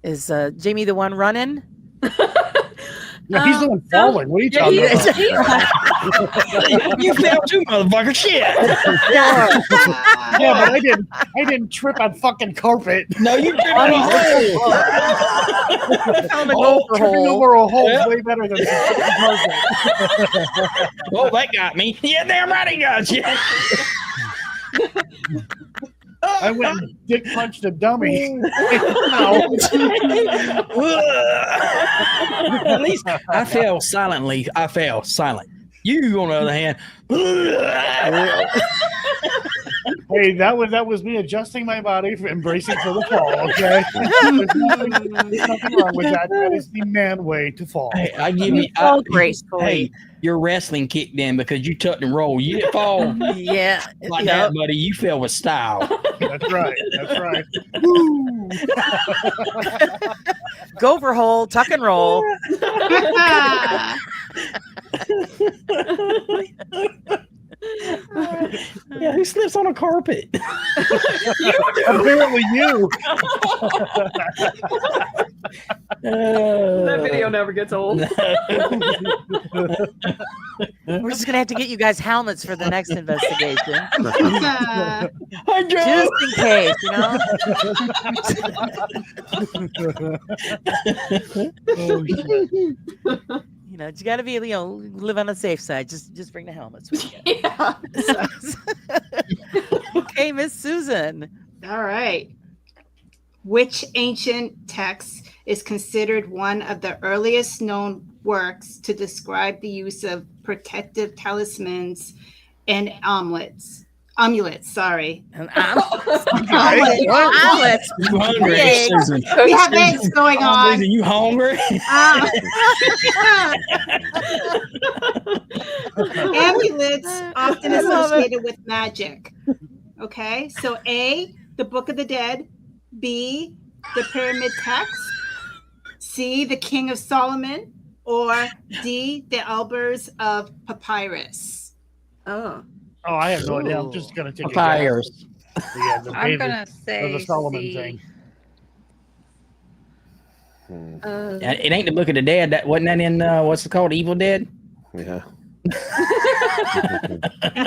Is Jamie the one running? No, he's the one falling. What are you Yeah, talking he about? You fell too, motherfucker. Shit. Yeah, but I didn't trip on fucking carpet. No, you tripped on a hole. Found a gopher Tripping hole. over a hole is way better than tripping carpet. Oh, that got me. Yeah, damn right he got you. I went and dick punched a dummy. At least I fell silently. I fell silent. You, on the other hand, Hey, that was me adjusting my body for embracing for the fall. Okay, there's nothing wrong with that. That is the man way to fall. hey, I give you. Fall gracefully. Hey, your wrestling kicked in because you tucked and rolled. You didn't fall Yeah. like that, buddy. You fell with style. That's right. That's right. Woo! Gopher hole, tuck and roll. Yeah, who slips on a carpet? Apparently you. That video never gets old. We're just gonna have to get you guys helmets for the next investigation, Hi, Joe. just in case, Oh, shit. You got to be, live on the safe side. Just bring the helmets with you. Yeah. Okay, Miss Susan. All right. Which ancient text is considered one of the earliest known works to describe the use of protective talismans and amulets? Sorry. And Omelets. omelets. You hungry, Eggs. Susan? We have eggs going on. Susan, you hungry? Amulets often associated with magic. Okay, so A, the Book of the Dead. B, the Pyramid Text. C, the King of Solomon. Or D, the Albers of Papyrus. Oh. Oh, I have no idea. I'm just gonna take Papyrus. Yeah, the I'm David- gonna or say the Solomon C. thing. It ain't the Book of the Dead. That wasn't that in what's it called? Evil Dead. Yeah. That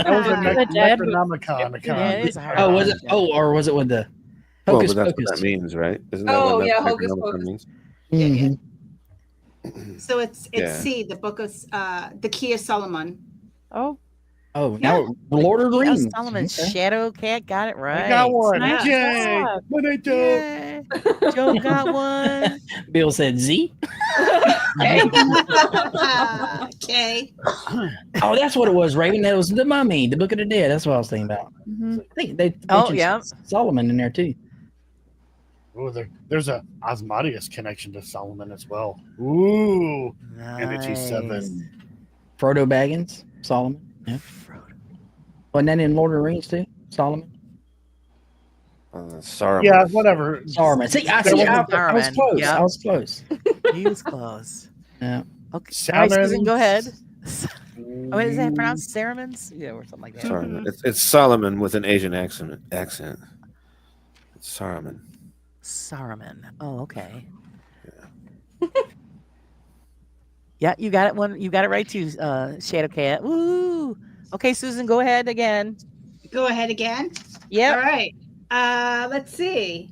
was a The Dead. Necronomicon. Yeah, it is a hard Oh, was it? one. Oh, or was it with the Well, Hocus but that's what Pocus? that means, right? Isn't that Oh, what yeah, that Hocus Necronomicon Pocus. means? So it's Yeah. C, the Book of the Key of Solomon. Oh, Oh, now Lord of the Yeah, Rings. Solomon's Okay. Shadow Cat got it right. I got one. Nice Yay! job. What I do? Yay. Joe got one. Bill said Z. Okay. Oh, that's what it was, Raven. That was the Mummy, the Book of the Dead. That's what I was thinking about. mhm. I think they Oh, mentioned yeah. Solomon in there too. Oh, there's a Osmodeus connection to Solomon as well. Ooh, Energy 7. Frodo Baggins, Solomon. Yeah. Wasn't that in Lord of the Rings too? Solomon. Saruman. Yeah, whatever. Saruman. See, I There see. was I was Saruman. close. Yep. I was close. He was close. Yeah. Okay. All right, Susan, Salmon. go ahead. Oh, is that pronounced Saramans? Yeah, or something like that. Saruman. It's Solomon with an Asian accent. It's Saruman. Saruman. Oh, okay. Yeah, you got it. You got it right too, Shadow Cat. Woo! Okay, Susan, go ahead again. Go ahead again. Yep. All right. Let's see.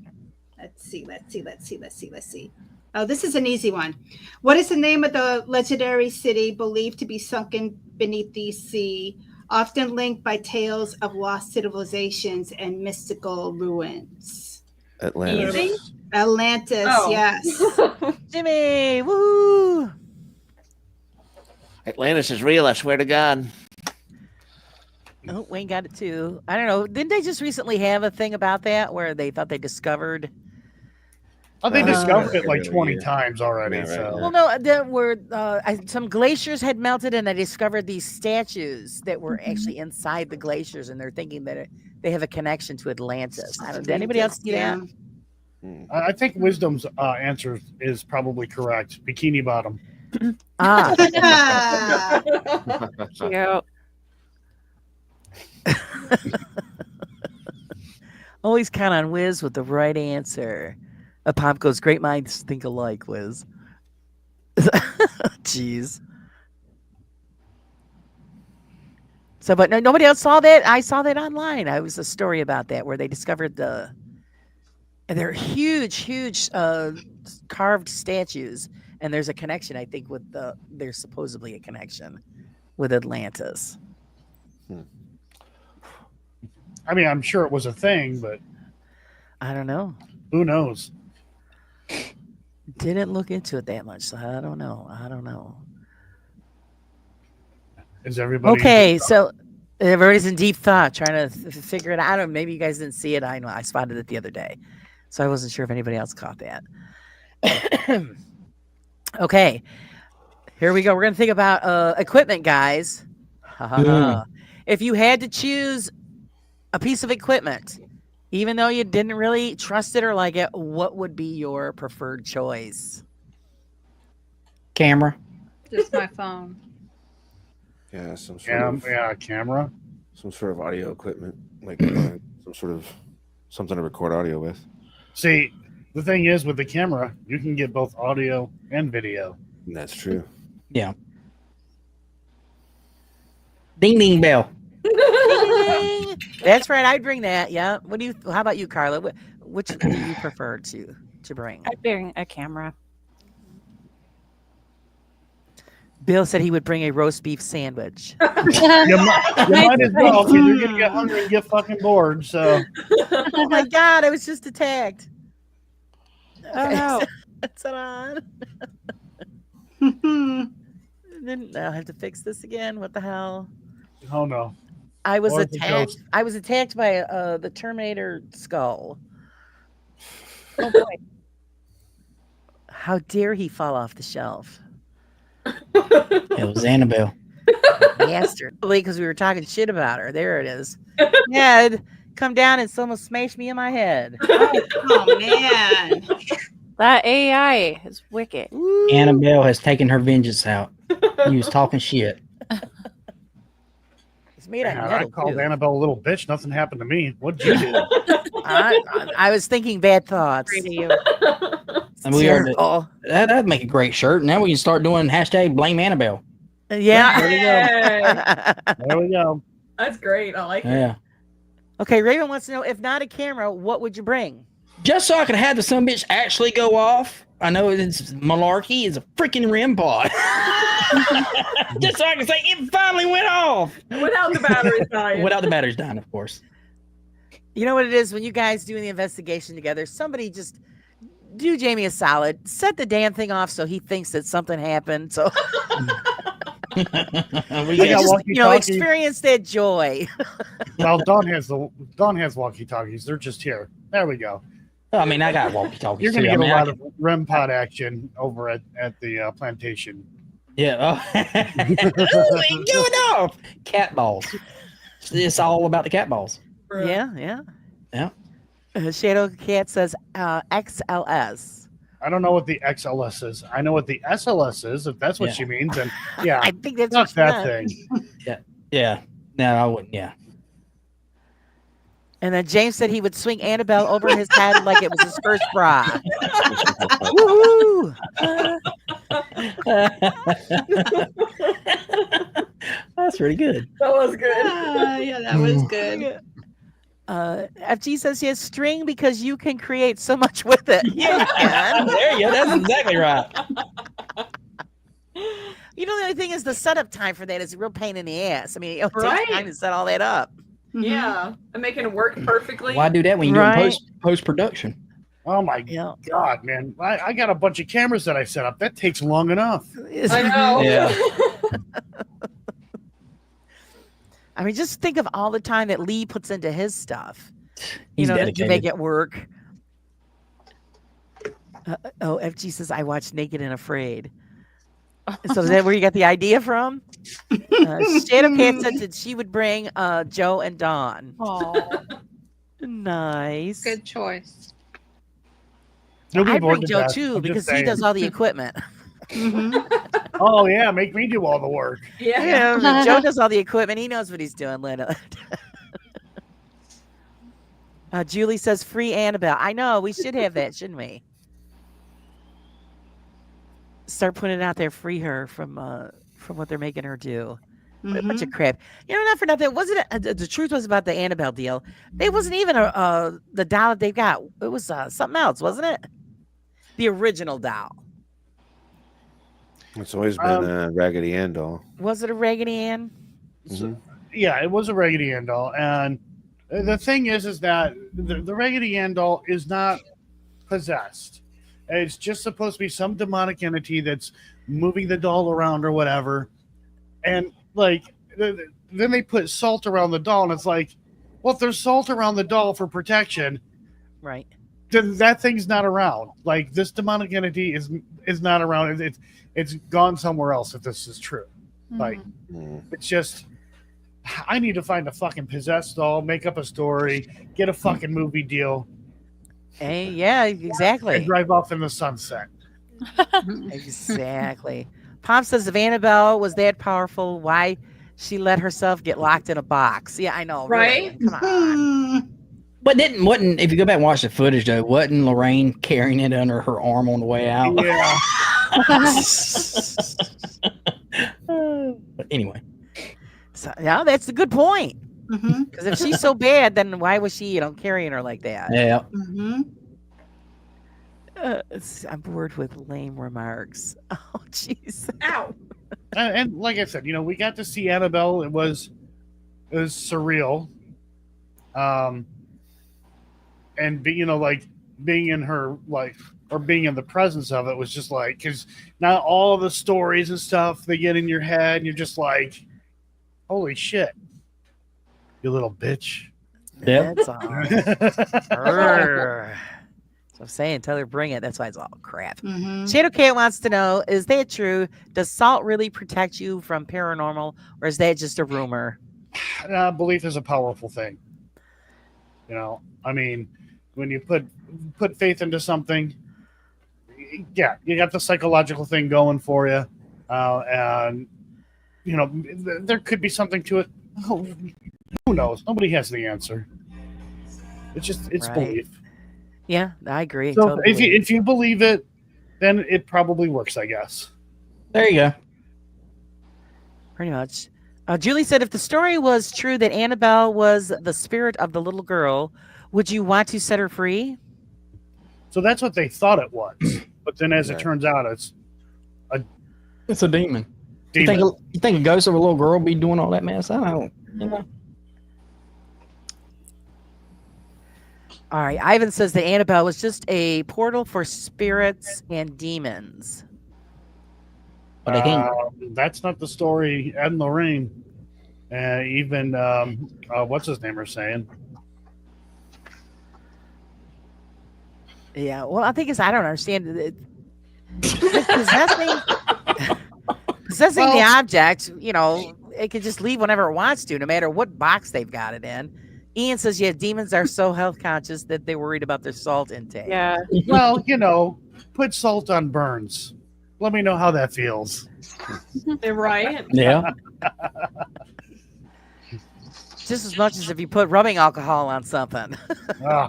Oh, this is an easy one. What is the name of the legendary city believed to be sunken beneath the sea, often linked by tales of lost civilizations and mystical ruins? Atlantis. Easy? Atlantis, Oh. yes. Jimmy, woo! Atlantis is real, I swear to God. Oh, Wayne got it too. I don't know. Didn't they just recently have a thing about that where they thought they discovered? Oh, they discovered it like every 20 year. times already. Yeah, right, So yeah. Well, no, there were some glaciers had melted, and they discovered these statues that were actually inside the glaciers, and they're thinking that they have a connection to Atlantis. I don't. Did anybody else see that? I think Wisdom's answer is probably correct. Bikini Bottom. Ah, Cute. always count on Wiz with the right answer. A pop goes, great minds think alike, Wiz. Jeez. So, but no, nobody else saw that. I saw that online. I was a story about that where they discovered they're huge carved statues, and there's a connection. I think with there's supposedly a connection with Atlantis. I mean, I'm sure it was a thing, but I don't know. who knows? Didn't look into it that much, so I don't know. Is everybody Okay, so everybody's in deep thought, trying to figure it out. I don't know, maybe you guys didn't see it. I know I spotted it the other day, so I wasn't sure if anybody else caught that. Okay, here we go. We're gonna think about equipment, guys. If you had to choose a piece of equipment, even though you didn't really trust it or like it, what would be your preferred choice? Camera. Just my phone. Yeah, some sort of camera. some sort of audio equipment, like something to record audio with. See, the thing is with the camera, you can get both audio and video. That's true. Yeah. Ding ding bell. That's right. I'd bring that. Yeah. How about you, Carla? Which do you prefer to bring? I'd bring a camera. Bill said he would bring a roast beef sandwich. You might as well, because you're gonna get hungry and get fucking bored. So, Oh my God! I was just attacked. Oh no. That's it on. Then I'll have to fix this again. What the hell? oh no. I was Or the attacked. ghost. I was attacked by the Terminator skull. Oh boy! How dare he fall off the shelf? It was Annabelle. Bastard. Because we were talking shit about her. There it is. Yeah, it'd come down and someone smashed me in my head. Oh man. That AI is wicked. Woo. Annabelle has taken her vengeance out. He was talking shit. It's made out of I metal, called too. Annabelle a little bitch. Nothing happened to me. What'd you do? I was thinking bad thoughts. Great of you. And we are Terrible. that'd make a great shirt. Now we can start doing hashtag blame Annabelle. Yeah. Yay. There we go. That's great. I like it. Yeah. Okay, Raven wants to know, if not a camera, what would you bring? Just so I could have the son bitch actually go off. I know it's malarkey. It's a freaking REM pod. Just so I can say it finally went off. Without the batteries dying. Without the batteries dying, of course. You know what it is when you guys doing the investigation together, somebody just do Jamie a solid, set the damn thing off so he thinks that something happened. So We I got got just, walkie-talkie. experience that joy. Well, Dawn has walkie-talkies. They're just here. There we go. I mean, I got walkie-talkies You're gonna too. get I mean, a I lot of REM pod action over at the plantation. Yeah. Oh. Ooh, it's going off. Cat balls. It's all about the cat balls. Yeah. Yeah. Shadow Cat says XLS. I don't know what the XLS is. I know what the SLS is. If that's what Yeah. she means, then yeah, I think that's fuck what she that meant. thing. Yeah. No, I wouldn't. Yeah. And then James said he would swing Annabelle over his head like it was his first bra. Woohoo! That's pretty good. That was good. Yeah, that was good. FG says yes, string because you can create so much with it. Yeah. There you go. That's exactly right. You know, the only thing is the setup time for that is a real pain in the ass. I mean, it takes Right. time to set all that up. Yeah, and making it work perfectly. Why do that when you're Right. doing post production? Oh my Yeah. god, man! I got a bunch of cameras that I set up. That takes long enough. I know. Yeah. I mean, just think of all the time that Lee puts into his stuff. He's to dedicated. make it work. FG says I watched Naked and Afraid. So is that where you got the idea from? Shadow Cat said that she would bring Joe and Dawn. Oh, Nice. Good choice. You'll I be bored bring to Joe death. too I'm just because he saying. does all the equipment. Oh yeah, make me do all the work. Yeah. Yeah, Joe does all the equipment. He knows what he's doing, Lena. Julie says free Annabelle. I know we should have that, shouldn't we? Start putting it out there, free her from what they're making her do. What a bunch of crap. You know, not for nothing. Wasn't it? The truth was about the Annabelle deal. It wasn't even the doll that they've got. It was something else, wasn't it? The original doll. It's always been a Raggedy Ann doll. Was it a Raggedy Ann? Yeah, it was a Raggedy Ann doll, and the thing is that the Raggedy Ann doll is not possessed. It's just supposed to be some demonic entity that's moving the doll around or whatever. And like, then they put salt around the doll, and it's like, well, if there's salt around the doll for protection, Right. then that thing's not around. Like, this demonic entity is not around. It's gone somewhere else. If this is true, like, it's just. I need to find a fucking possessed doll, make up a story, get a fucking movie deal, Hey, yeah, and exactly. drive off in the sunset. Exactly. Pom says if Annabelle was that powerful, why she let herself get locked in a box? Yeah, I know. Right? Really. Come on. But wasn't if you go back and watch the footage though, wasn't Lorraine carrying it under her arm on the way out? Yeah. But anyway. So, yeah, that's a good point. Because if she's so bad, then why was she, carrying her like that? Yeah. I'm bored with lame remarks. Oh, jeez. Ow. And like I said, we got to see Annabelle. It was surreal. And being in her or being in the presence of it was just like, because now all of the stories and stuff they get in your head, and you're just like, holy shit, you little bitch. Yep. That's all. Arrgh. So I'm saying, tell her bring it. That's why it's all crap. Shadow Cat wants to know, is that true? Does salt really protect you from paranormal, or is that just a rumor? Belief is a powerful thing. I mean, when you put faith into something, yeah, you got the psychological thing going for you, and there could be something to it. Oh, who knows? Nobody has the answer. It's Right. belief. Yeah, I agree. So totally. if you believe it, then it probably works, I guess. There you go. Pretty much. Julie said, if the story was true that Annabelle was the spirit of the little girl, would you want to set her free? So that's what they thought it was, but then as it turns out, it's It's a demon. demon. You think a ghost of a little girl be doing all that mess? I don't. All right. Ivan says that Annabelle was just a portal for spirits and demons. But they can't. That's not the story Ed and Lorraine, even what's his name are saying. Yeah. Well, I think I don't understand it. Possessing the object, it can just leave whenever it wants to, no matter what box they've got it in. Ian says, yeah, demons are so health conscious that they're worried about their salt intake. Yeah. Well, put salt on burns. Let me know how that feels. They're right. Yeah. Just as much as if you put rubbing alcohol on something. Ah,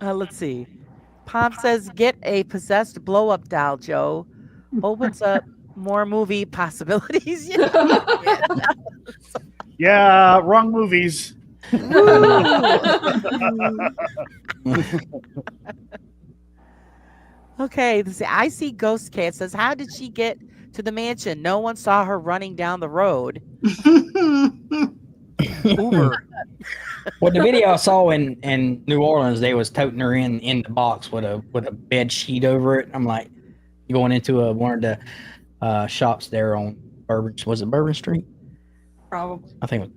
Let's see. Pop says, get a possessed blow up doll, Joe. Opens up more movie possibilities. yeah, wrong movies. Okay, let's see. I see Ghost Cat says, how did she get to the mansion? No one saw her running down the road. Uber. Well, the video I saw in New Orleans, they was toting her in the box with a bed sheet over it. I'm like, going into one of the shops there on Bourbon. Was it Bourbon Street? Probably. I think it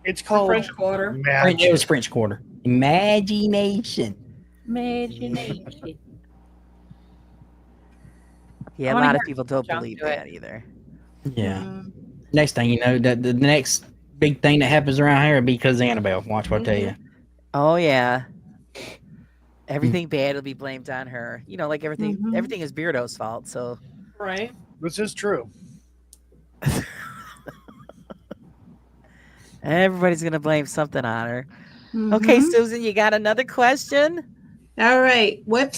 It's called French Quarter. was, magic. it was French Quarter. Imagination. Imagination. Yeah, I a wanna lot of hear people don't jump believe to it. that either. Yeah. Next thing you know, the next big thing that happens around here will be because of Annabelle. Watch what I tell you. Oh yeah. Everything bad will be blamed on her. Like everything is Beardo's fault. So Right. This is true. everybody's gonna blame something on her. Okay, Susan, you got another question? All right. What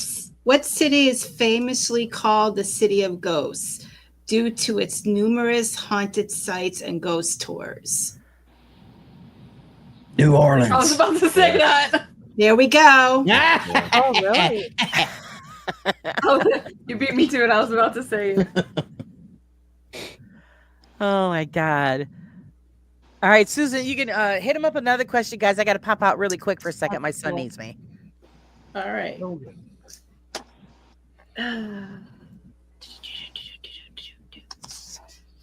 city is famously called the City of Ghosts due to its numerous haunted sites and ghost tours? New Orleans. I was about to say that. There we go. Oh, really? You beat me to it. I was about to say it. Oh my God. All right, Susan, you can hit him up another question, guys. I got to pop out really quick for a second. My son needs me. All right.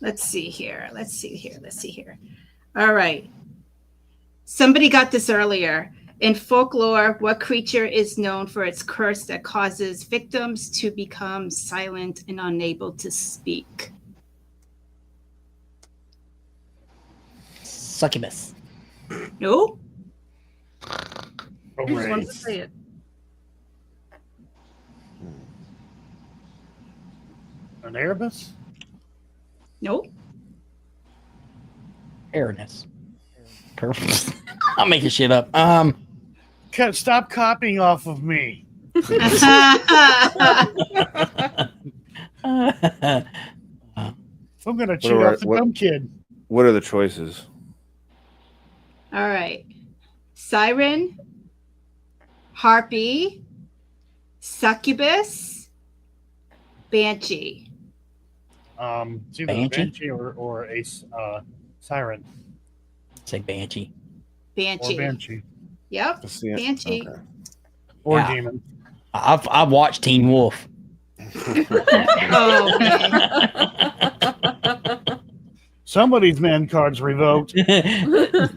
Let's see here. All right. Somebody got this earlier. In folklore, what creature is known for its curse that causes victims to become silent and unable to speak? Succubus. No? You just wanted to say it. An Erebus? Nope. Airness. Perfect. I'm making shit up. Stop copying off of me. I'm gonna cheat off the dumb kid. What are the choices? All right. Siren, harpy, succubus, banshee. It's either Banshee? a banshee or a siren. Say banshee. Banshee. Or banshee. Yep. Banshee. Okay. Or Yeah. demon. I've watched Teen Wolf. Oh, man. Somebody's man card's revoked.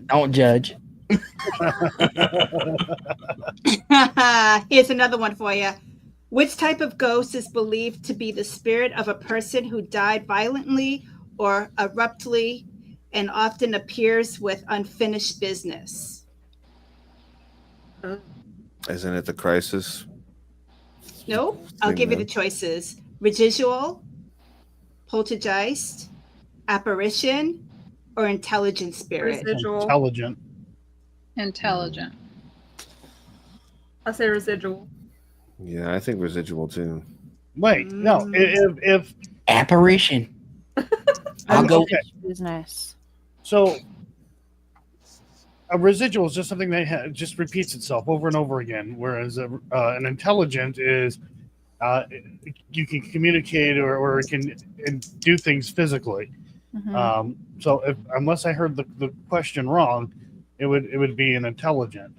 Don't judge. Here's another one for you. Which type of ghost is believed to be the spirit of a person who died violently or abruptly and often appears with unfinished business? Isn't it the crisis? No, I'll give you the choices. Residual, poltergeist, apparition, or intelligent spirit. Residual. Intelligent. I say residual. Yeah, I think residual too. Wait, no. If Apparition. I'll go. okay. Business. So a residual is just something that just repeats itself over and over again, whereas an intelligent is you can communicate or it can do things physically. Mhm. So unless I heard the question wrong, it would be an intelligent,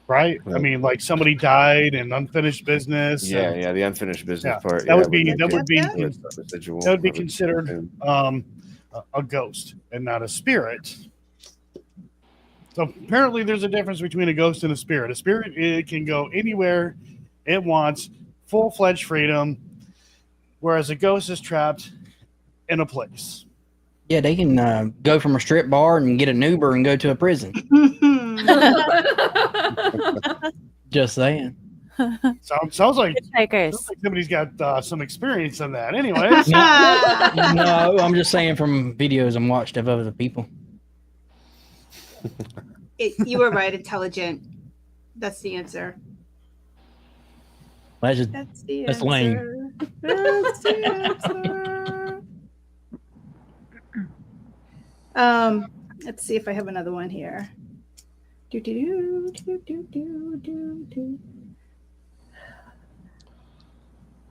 right? I mean, like somebody died and unfinished business. Yeah, and- yeah, the unfinished business Yeah, part. that would be residual. that would be considered a ghost and not a spirit. So apparently, there's a difference between a ghost and a spirit. A spirit, it can go anywhere it wants, full-fledged freedom, whereas a ghost is trapped in a place. Yeah, they can go from a strip bar and get an Uber and go to a prison. Just saying. Sounds like Hitchhikers. somebody's got some experience in that. Anyways, No, I'm just saying from videos I'm watched of other people. You were right, intelligent. That's the answer. That's just That's the That's answer. lame. That's the answer. Let's see if I have another one here. Do, do, do, do, do, do, do.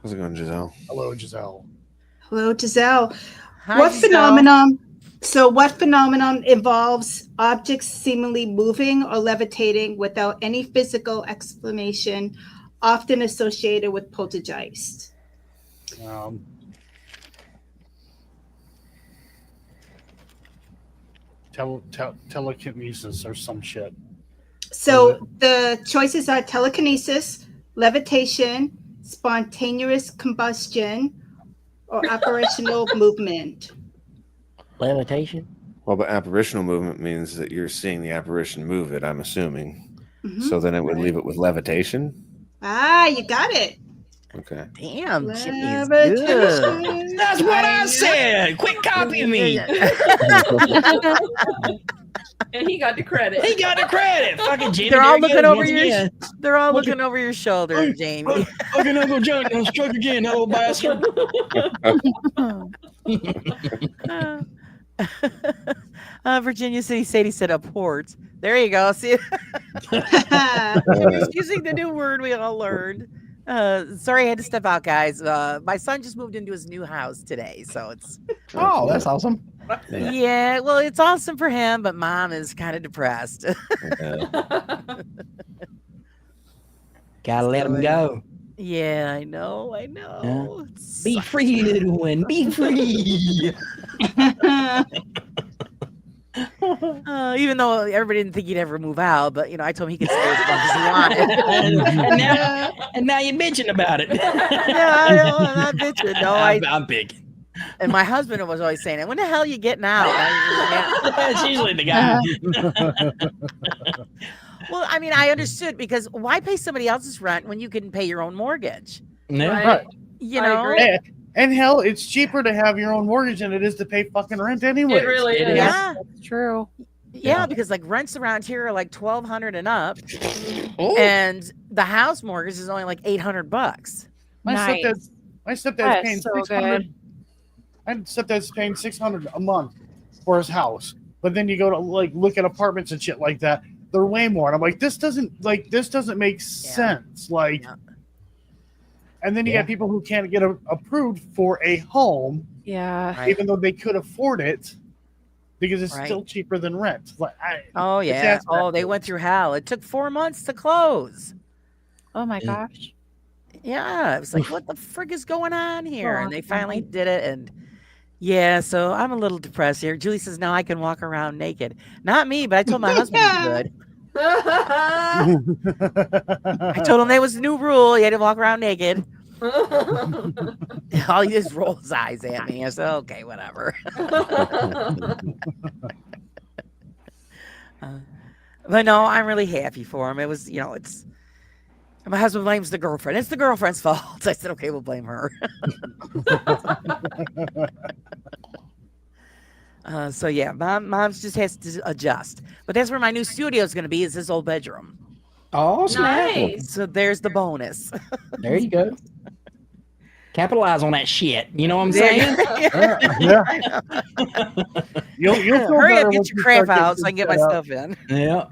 How's it going, Giselle? hello, Giselle. Hello, Giselle. Hi, What Giselle. phenomenon? So, what phenomenon involves objects seemingly moving or levitating without any physical explanation, often associated with poltergeist? Telekinesis or some shit. So, the choices are telekinesis, levitation, spontaneous combustion, or apparitional movement. levitation. Well, but apparitional movement means that you're seeing the apparition move it, I'm assuming. Mhm. So then it would leave it with levitation? Ah, you got it. Okay. Damn, Jimmy is good. Levitation. That's what I said. Quick copy me. And he got the credit. He got the credit. Fucking Jimmy. They're all there he looking goes over once your. again. They're all Look looking over your shoulder, Jamie. Fucking Uncle John done struck again, that old bastard. Virginia City Sadie said a port. There you go. See, he's using the new word we all learned. Sorry, I had to step out, guys. My son just moved into his new house today, so it's Oh, that's awesome. yeah. Well, it's awesome for him, but mom is kind of depressed. Gotta let him go. Yeah, I know. Be free, little one. Be free. Even though everybody didn't think he'd ever move out, but I told him he could stay as long as he wanted. and now you're bitching about it. Yeah, I know, I'm not bitching. No, I'm big. And my husband was always saying, "When the hell are you getting out?" That's usually the guy. Well, I mean, I understood because why pay somebody else's rent when you can pay your own mortgage? Yeah. Right. You I know? agree. And hell, it's cheaper to have your own mortgage than it is to pay fucking rent anyway. It really is. Yeah, True. yeah, because like rents around here are like $1,200 and up, Oh. and the house mortgage is only like $800. My Nice. stepdad's That's paying so $600. My stepdad's paying $600 a month for his house, but then you go to like look at apartments and shit like that. They're way more, and I'm like, this doesn't make sense. Like, Yeah. and then you got people who can't get approved for a home, Yeah. Right. even though they could afford it, because it's Right. still cheaper than rent. Like, Oh it's yeah. ass Oh, they backwards. went through hell. It took 4 months to close. Oh my Yeah. gosh. Yeah, it was like, what the frick is going on here? Oh, And they finally did it. And yeah, so I'm a little depressed here. Julie says now I can walk around naked. Not me, but I told my husband he could. I told him that was the new rule. He had to walk around naked. All he did is roll his eyes at me. I said, okay, whatever. But no, I'm really happy for him. It was, it's my husband blames the girlfriend. It's the girlfriend's fault. I said, okay, we'll blame her. So yeah, mom's just has to adjust. But that's where my new studio is going to be, is this old bedroom. Oh, snap. Nice. So there's the bonus. There you go. Capitalize on that shit. You know what I'm There you saying? Yeah. You'll feel Hurry better up, get once your you crap start getting out so I can get my set up. stuff in. Yeah.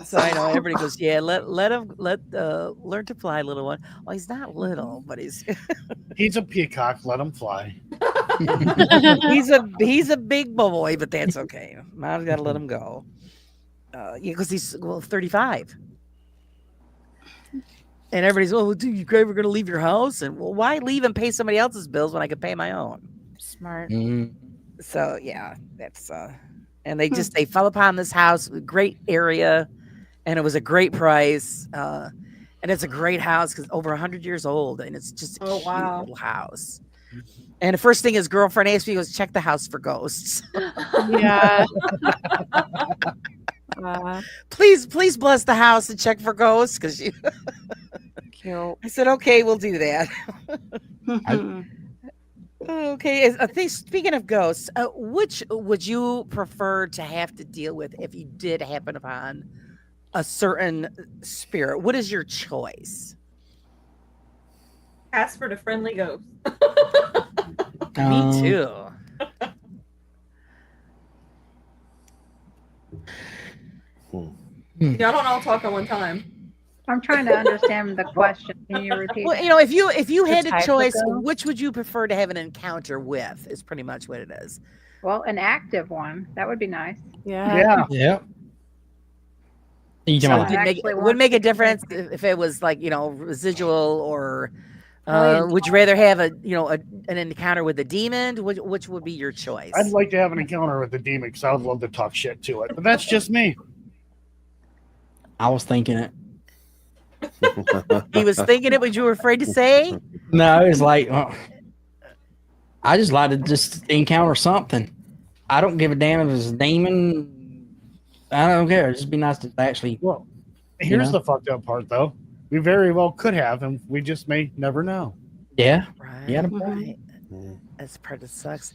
So I know everybody goes, yeah, let him learn to fly, little one. Well, he's not little, but he's He's a peacock. Let him fly. he's a big boy, but that's okay. Mom's got to let him go. Because he's 35. And everybody's, oh, dude, you ever going to leave your house? And well, why leave and pay somebody else's bills when I could pay my own? Smart. Mm. So yeah, that's and they fell upon this house, great area, and it was a great price. And it's a great house because over 100 years old, and it's just a Oh, cute wow. little house. And the first thing his girlfriend asked me was check the house for ghosts. Yeah. Please bless the house and check for ghosts because you. Cute. I said, okay, we'll do that. Okay. I think speaking of ghosts, which would you prefer to have to deal with if you did happen upon a certain spirit? What is your choice? Ask for the friendly ghost. Me too. Yeah, I don't all talk at one time. I'm trying to understand the question. Can you repeat? Well, it? you know, if you had type a of choice, ghost? which would you prefer to have an encounter with? Is pretty much what it is. Well, an active one. That would be nice. Yeah. Yeah. Yeah. You So talking I about, actually would want make a to difference if it was like, you know, residual or Probably would you rather have an encounter with a demon? Which would be your choice? I'd like to have an encounter with the demon because I would love to talk shit to it. But that's just me. I was thinking it. He was thinking it, but you were afraid to say? No, it's like I just like to just encounter something. I don't give a damn if it's a demon. I don't care. It'd just be nice to actually. Well, here's know? the fucked up part, though. We very well could have, and we just may never know. Yeah. Right. Yeah. Right. That's the part that sucks.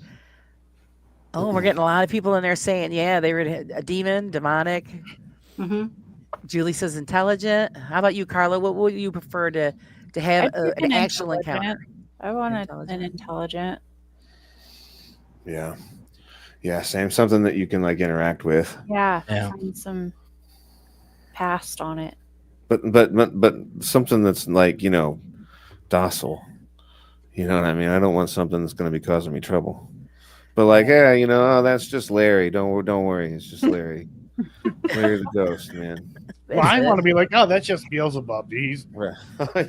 Oh, we're getting a lot of people in there saying, yeah, they were a demon, demonic. Mm-hmm. Julie says intelligent. How about you, Carla? What would you prefer to have I'd pick an an actual intelligent. encounter? I want an Intelligent. intelligent. Yeah. Yeah, same. Something that you can like interact with. Yeah. Yeah. Find some past on it. But something that's like, you know, docile. You know what I mean? I don't want something that's going to be causing me trouble. But like, yeah, you know, oh, that's just Larry. Don't worry, it's just Larry. Larry the ghost, man. Well, I want to be like, oh, that's just Beelzebub. He's Right.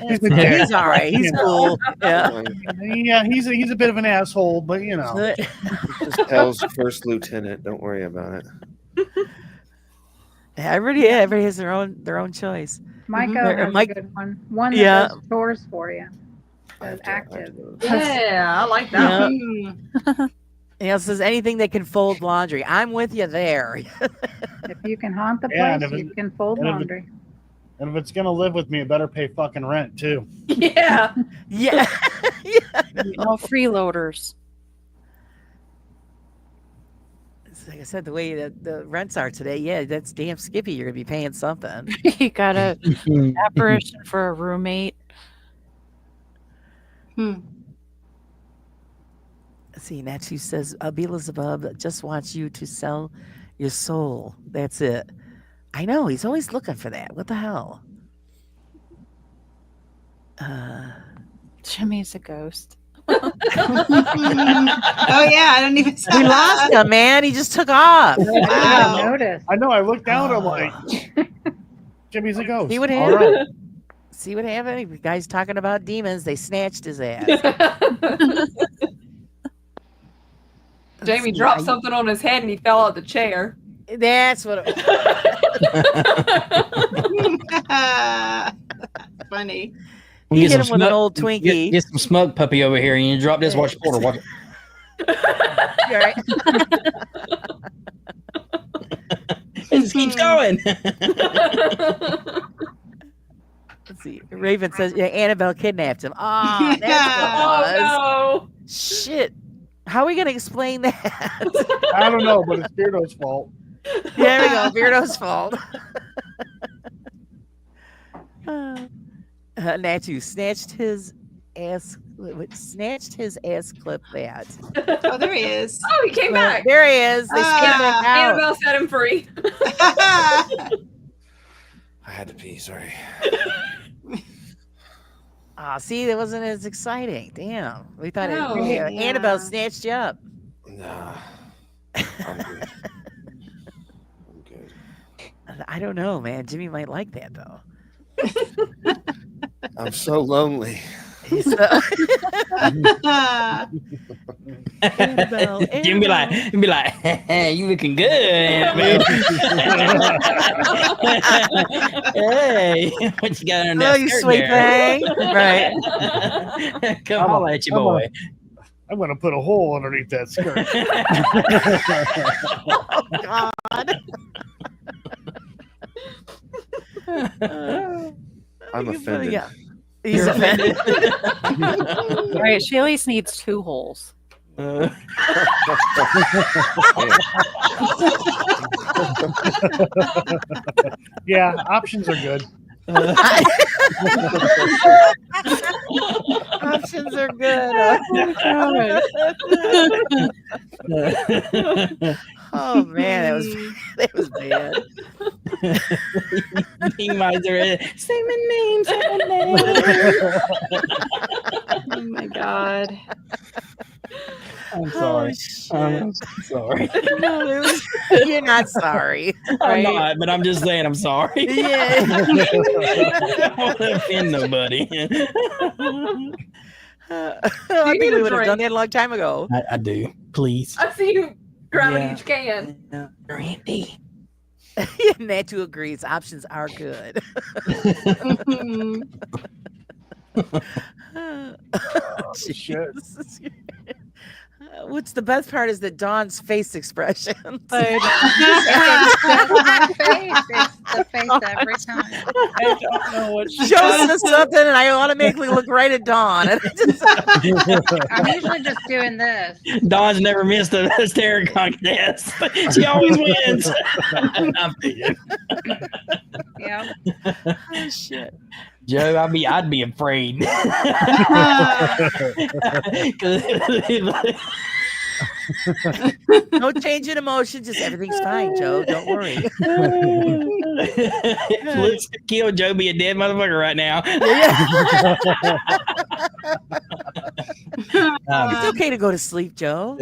he's the dad. He's all right. He's cool. Yeah. Yeah, he's a bit of an asshole, but you know. It's just Hell's first lieutenant. Don't worry about it. Everybody has their own choice. Micah Mhm. has Mike- a good one. One that Yeah. does chores for you. I have That's to- I have active. to- Yeah, I like that. Yeah. one. You know, it says anything that can fold laundry. I'm with you there. If you can haunt the Yeah, and place, if you can fold and if it- laundry. And if it's gonna live with me, it better pay fucking rent too. Yeah. Yeah. No freeloaders. It's like I said, the way that the rents are today, yeah, that's damn skippy. You're gonna be paying something. You got a apparition for a roommate. Hmm. Let's see, Natsu says Beelzebub just wants you to sell your soul. That's it. I know, he's always looking for that. What the hell? Jimmy's a ghost. Oh yeah, I don't even. We lost him, man. He just took off. I didn't Wow. even notice. I know. I looked down. I'm like, Jimmy's a ghost. See what All happened? right. See what happened? The guy's talking about demons. They snatched his ass. Jamie see, dropped I- something on his head and he fell out the chair. That's what. Funny. You hit some him with an old Twinkie. Twinkie. Get some smug puppy over here, and you drop this. Watch the Watch it. You're right. It just keeps going. Let's see. Raven says, yeah, Annabelle kidnapped him. Oh, that's what it was. Oh Shit. How are we going to explain that? I don't know, but it's Beardo's fault. There we go. Beardo's fault. Natu snatched his ass clip that. Oh, there he is. no! Oh, he came back. There he is. They Ah. skipped back out. Annabelle set him free. I had to pee. Sorry. Ah, see, that wasn't as exciting. Damn. We thought No. Annabelle Yeah. snatched you up. Nah. I'm good. I'm good. I don't know, man. Jimmy might like that, though. I'm so lonely. He's Annabelle, You be like, hey, you looking good, Annabelle. Hey, what you got on oh, that you skirt sweet there? thing. Right. Come on at you, boy. I'm going to put a hole underneath that skirt. Oh God. I'm offended. Yeah. He's offended. Right. She at least needs 2 holes. Yeah, options are good. Options are good. Oh man, that was bad. Say my name, say my name. Oh my god. I'm sorry. I'm sorry. No, you're not sorry. I'm Right? not, but I'm just saying I'm sorry. Yeah. I don't want to offend nobody. I need think a we would have done drink? that a long time ago. I do. Please. I see you grabbing Yeah. each can. Randy. Natu agrees. Options are good. Shit. Jesus. What's the best part is that Dawn's face expression. That's my face. It's the face every time. I don't know what she Joe says something, and I automatically look right at Dawn. And I'm usually just doing this. Dawn's never missed a staring contest. She always wins. I'm beating. Yeah. oh shit. Joe, I'd be afraid. No change in emotion, just everything's fine, Joe. Don't worry. Let's kill Joe, be a dead motherfucker right now. It's okay to go to sleep, Joe.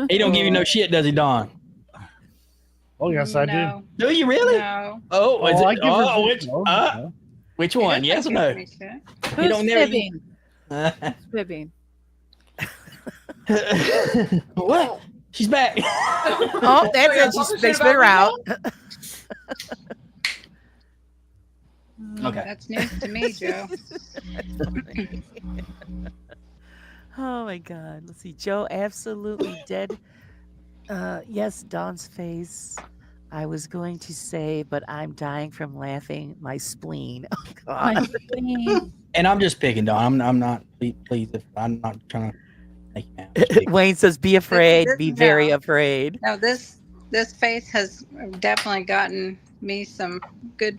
He don't give you no shit, does he, Don? Oh, yes, I do. No. Do you really? No. Oh, is I it? give her Oh, shit. which one? Yes or no? Gives me shit. Who's don't never- fibbing? Fibbing. What? She's back. Oh, that's it. They spit her out. Okay. That's news to me, Joe. Oh my God. Let's see. Joe, absolutely dead. Yes, Dawn's face. I was going to say, but I'm dying from laughing. My spleen. Oh God. And I'm just picking, Don. I'm not. Please, if I'm not trying to make you mad. I'm just picking. Wayne says, "Be afraid. This- Be very no. afraid." No, this face has definitely gotten me some good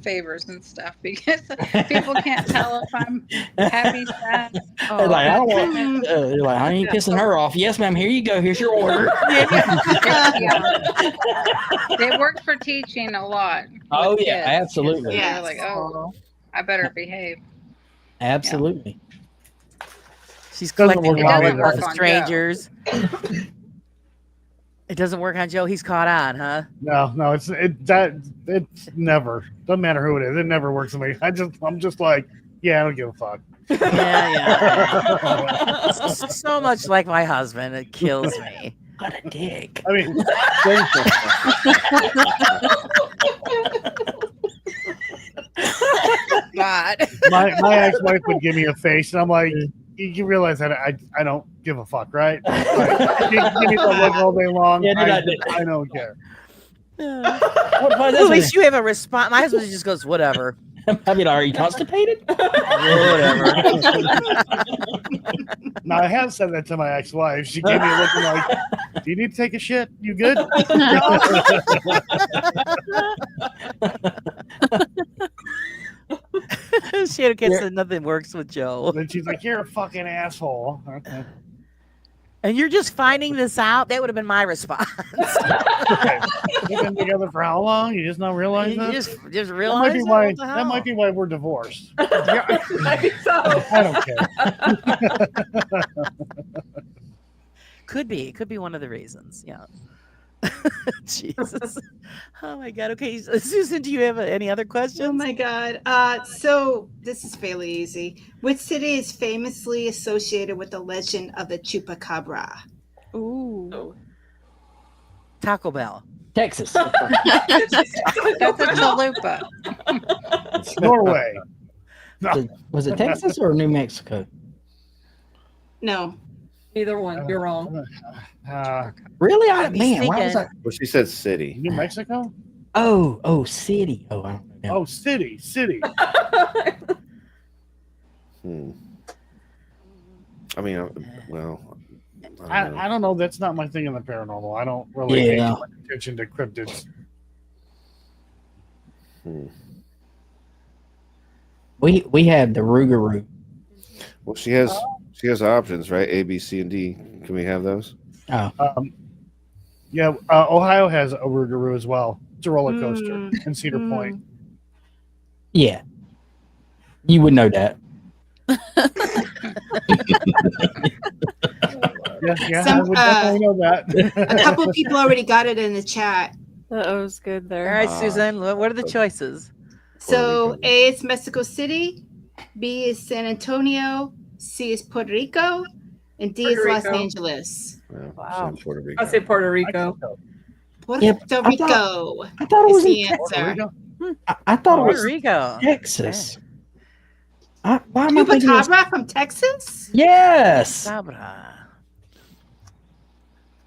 favors and stuff because people can't tell if I'm happy, sad. They're like, I don't want. They're like, I ain't pissing her off. Yes, ma'am. Here you go. Here's your order. It worked for teaching a lot. Oh with yeah, kids. absolutely, Yeah. They're like, oh, I better behave. absolutely. She's Doesn't collecting work on wallet either. off It of doesn't work on strangers. It doesn't work on Joe. He's caught on, huh? No, it's never doesn't matter who it is. It never works on me. I'm just like, yeah, I don't give a fuck. Yeah. So much like my husband. It kills me. What a dick. I mean, God. my ex-wife would give me a face, and I'm like, you realize that I don't give a fuck, right? Like, you give me the look all day long. Yeah, I don't care. What At least you have a response. My husband just goes, whatever. I mean, are you constipated? Whatever. Now I have said that to my ex-wife. She gave me a look like, "Do you need to take a shit? You good?" Shadow Cat said nothing works with Joe. Then she's like, "You're a fucking asshole." Okay. And you're just finding this out? That would have been my response. Okay. We've been together for how long? You just not realize You that? just That realize might be it? why. What the That hell? might be why we're divorced. Maybe so. I don't care. Could be. It could be one of the reasons. Yeah. Jesus. Oh my God. Okay, Susan, do you have any other questions? Oh my God. So this is fairly easy. Which city is famously associated with the legend of the Chupacabra? Ooh. Taco Bell. Texas. That's a chalupa. Norway. Was it Texas or New Mexico? No. Either one. You're wrong. Really? He's Why was thinking- I? Well, she said city. New Mexico? Oh, city. Oh, I don't know. Oh, city. I mean, well, I don't know. I don't know. That's not my thing in the paranormal. I don't really pay too much attention to cryptids. We had the Rougarou. Well, she has options, right? A, B, C, and D. Can we have those? Oh, Yeah, Ohio has a Rougarou as well. It's a roller coaster in Cedar Point. yeah. You would know that. Yeah, Some, I would definitely know that. A couple of people already got it in the chat. That was good All there. right, Susan, what are the choices? So A is Mexico City, B is San Antonio, C is Puerto Rico, and D is Puerto Los Rico. Angeles. Wow. Puerto Rico. I say Puerto Rico. Puerto Yeah, Rico I thought it is was the in Puerto answer. Rico? I thought it Puerto was Rico. Texas. Why am I thinking? Chupacabra from Texas? Yes. Sabra.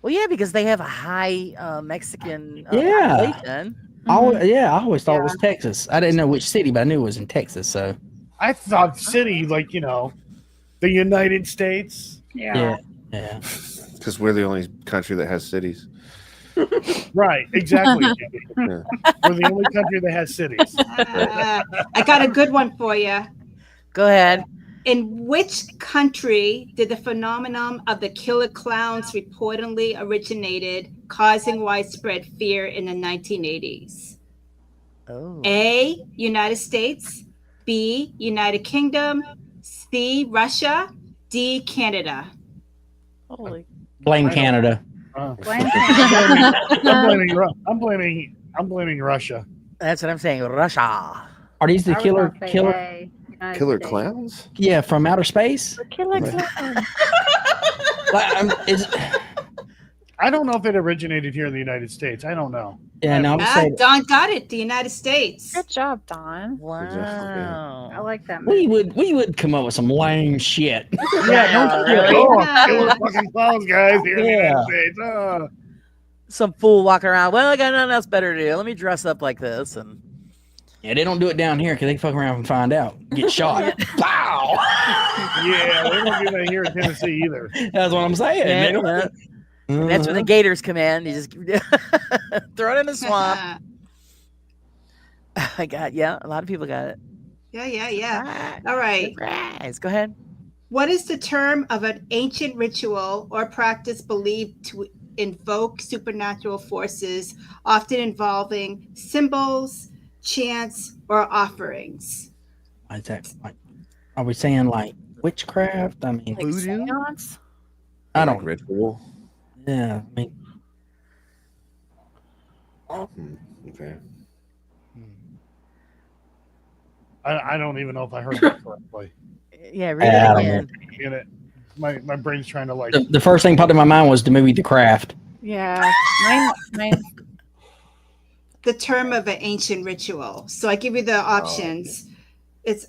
Well, yeah, because they have a high Mexican Yeah. population. I always thought it was Texas. I didn't know which city, but I knew it was in Texas. So I thought city, like, the United States. yeah. Because we're the only country that has cities. Right, exactly. Yeah. We're the only country that has cities. I got a good one for you. Go ahead. In which country did the phenomenon of the killer clowns reportedly originated, causing widespread fear in the 1980s? Oh. A, United States, B, United Kingdom, C, Russia, D, Canada. Holy. Blame Canada. Blame I'm blaming Russia. That's what I'm saying. Russia. Are these the I was killer gonna say killer? A, United Killer States. clowns? Yeah, from outer space. Killer clown. I don't know if it originated here in the United States. I don't know. Yeah, no, I'm Ah, saying Don got it. The United States. Good job, Don. Wow. I like that. we would come up with some lame shit. Yeah, really? Oh, killer fucking clowns, guys, here in the Yeah. United States. Oh. Some fool walking around. Well, I got nothing else better to do. Let me dress up like this and Yeah, they don't do it down here because they fuck around and find out, get shot. Wow. Yeah, they don't do that here in Tennessee either. That's what I'm saying. Yeah, They don't- well, that's when the gators come in. You just throw it in the swamp. I got a lot of people got it. Yeah. All right. Guys, go ahead. What is the term of an ancient ritual or practice believed to invoke supernatural forces, often involving symbols, chants, or offerings? Why is that? Like, are we saying like witchcraft? I mean, Like seance? I don't. Ritual. Yeah, I mean, Okay. I don't even know if I heard that correctly. Yeah, read I it don't again. Get it? My brain's trying to like. the first thing popped in my mind was the movie The Craft. Yeah. Mine. The term of an ancient ritual. So I give you the options. It's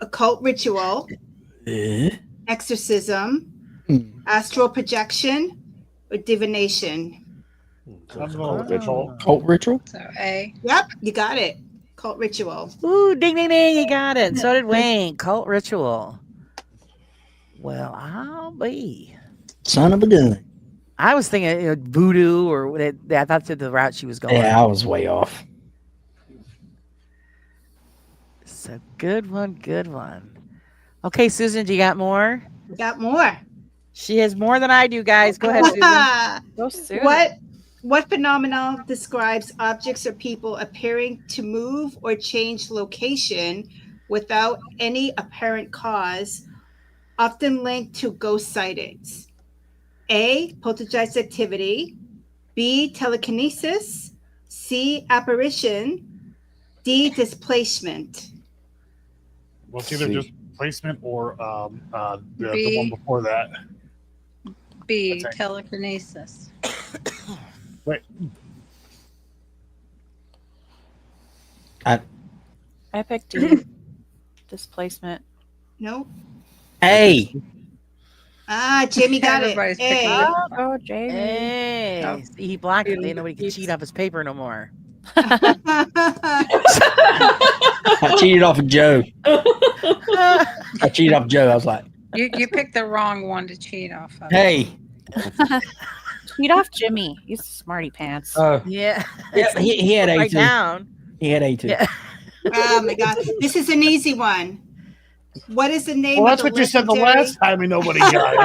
occult ritual, exorcism, astral projection, or divination. I'm going with Cult ritual. So A. Yep, you got it. Cult ritual. Ooh, ding, ding, ding. You got it. So did Wayne. Cult ritual. Well, I'll be. Son of a gun. I was thinking voodoo or I thought that's the route she was going. Yeah, I was way off. So good one, good one. Okay, Susan, do you got more? We got more. She has more than I do, guys. Go ahead, Susan. Go soon. What phenomenon describes objects or people appearing to move or change location without any apparent cause, often linked to ghost sightings? A, poltergeist activity, B, telekinesis, C, apparition, D, displacement. Well, it's either C. just placement or the B. one before that. B. Okay. Telekinesis. Wait, I picked D. Displacement. No, Hey, Jimmy got it. Everybody's Hey. picking Oh, go Jamie. Hey, Oh. see, he blocked it. Ain't nobody can cheat off his paper no more. I cheated off of Joe. I cheated off Joe. I was like, You picked the wrong one to cheat off of. hey. Cheat off Jimmy. He's smarty pants. Yeah, Yeah, he had right A2. down. He had A2. Yeah. Oh my God. This is an easy one. What is the name Well, of that's the what you said the legendary- last time and nobody got it.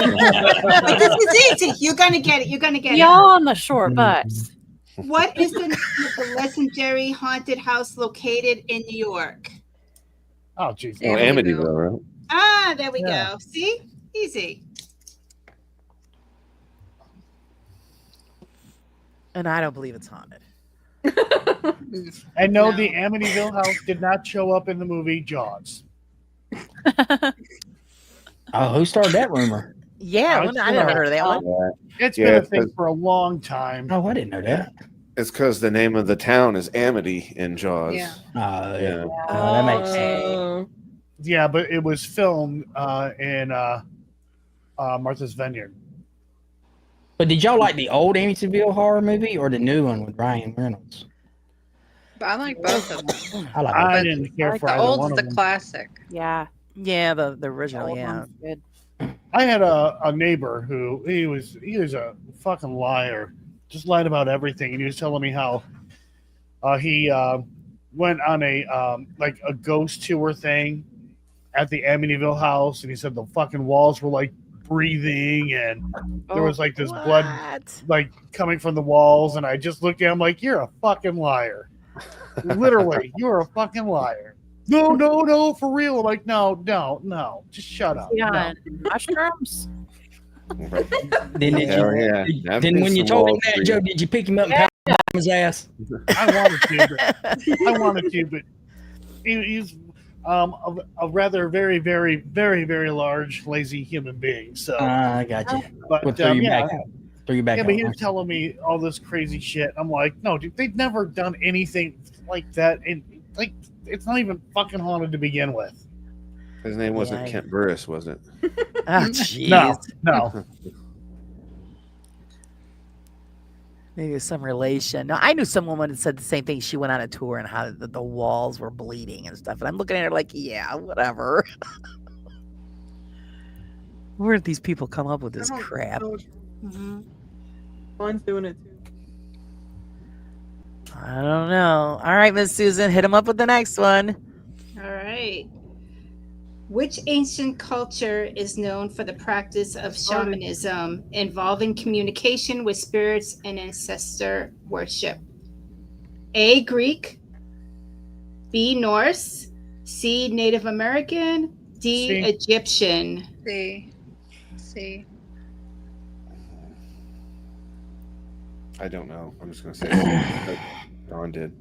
Anyway. But this is easy. You're gonna get it. You're gonna get Y'all it. on the short bus. What is the name of the legendary haunted house located in New York? Oh, jeez. Oh, Amityville, right? Ah, there we Yeah. go. See? Easy. And I don't believe it's haunted. And no, No. the Amityville house did not show up in the movie Jaws. Oh, who started that rumor? Yeah, Oh, well, I never heard of that one. Yeah. It's Yeah, been a thing because- for a long time. Oh, I didn't know that. It's because the name of the town is Amity in Jaws. Yeah. Yeah. Oh, that makes sense. Oh. Yeah, but it was filmed in Martha's Vineyard. But did y'all like the old Amityville horror movie or the new one with Ryan Reynolds? But I like both of them. I like I both. didn't care Like for the either old one is of the them. classic. Yeah. Yeah, the original. Old Yeah. one's good. I had a neighbor who he was a fucking liar, just lied about everything, and he was telling me how he went on a like a ghost tour thing at the Amityville house, and he said the fucking walls were like breathing, and there was like this blood What? like coming from the walls, and I just looked at him like, you're a fucking liar. Literally, you're a fucking liar. No, for real. I'm like, no, just shut up. Yeah. No. Mushrooms. Right. Then, did Hell you, yeah. did- I've then been when you some told him Wall that, Street. Joe, did you pick him up and pat him on his ass? I wanted to, but he's a rather very, very, very, very large, lazy human being. So, I got you. but We'll throw you yeah, back out. Throw you back yeah, out. but he was telling me all this crazy shit. I'm like, no, dude, they've never done anything like that, and like, it's not even fucking haunted to begin with. His name wasn't Yeah. Kent Burris, was it? Oh, jeez. No. Maybe it was some relation. No, I knew some woman that said the same thing. She went on a tour and how the walls were bleeding and stuff. And I'm looking at her like, yeah, whatever. Where did these people come up with this crap? Mhm. Mine's doing it too. I don't know. All right, Miss Susan, hit him up with the next one. All right. Which ancient culture is known for the practice of shamanism involving communication with spirits and ancestor worship? A. Greek, B. Norse, C. Native American, D. C. Egyptian. See. I don't know. I'm just gonna say that Dawn did.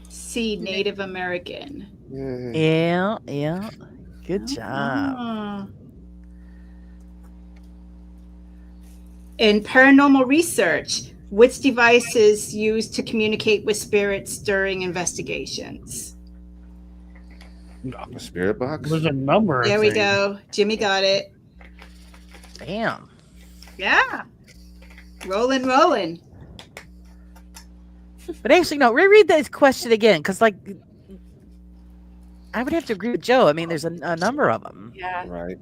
C. Native American. Yeah. Yeah. Good job. Ah. In paranormal research, which device is used to communicate with spirits during investigations? A spirit box? There's a number of There we things. go. Jimmy got it. Damn. Yeah. Rolling. But actually, no, reread this question again, because, like, I would have to agree with Joe. I mean, there's a number of them. Yeah. Right.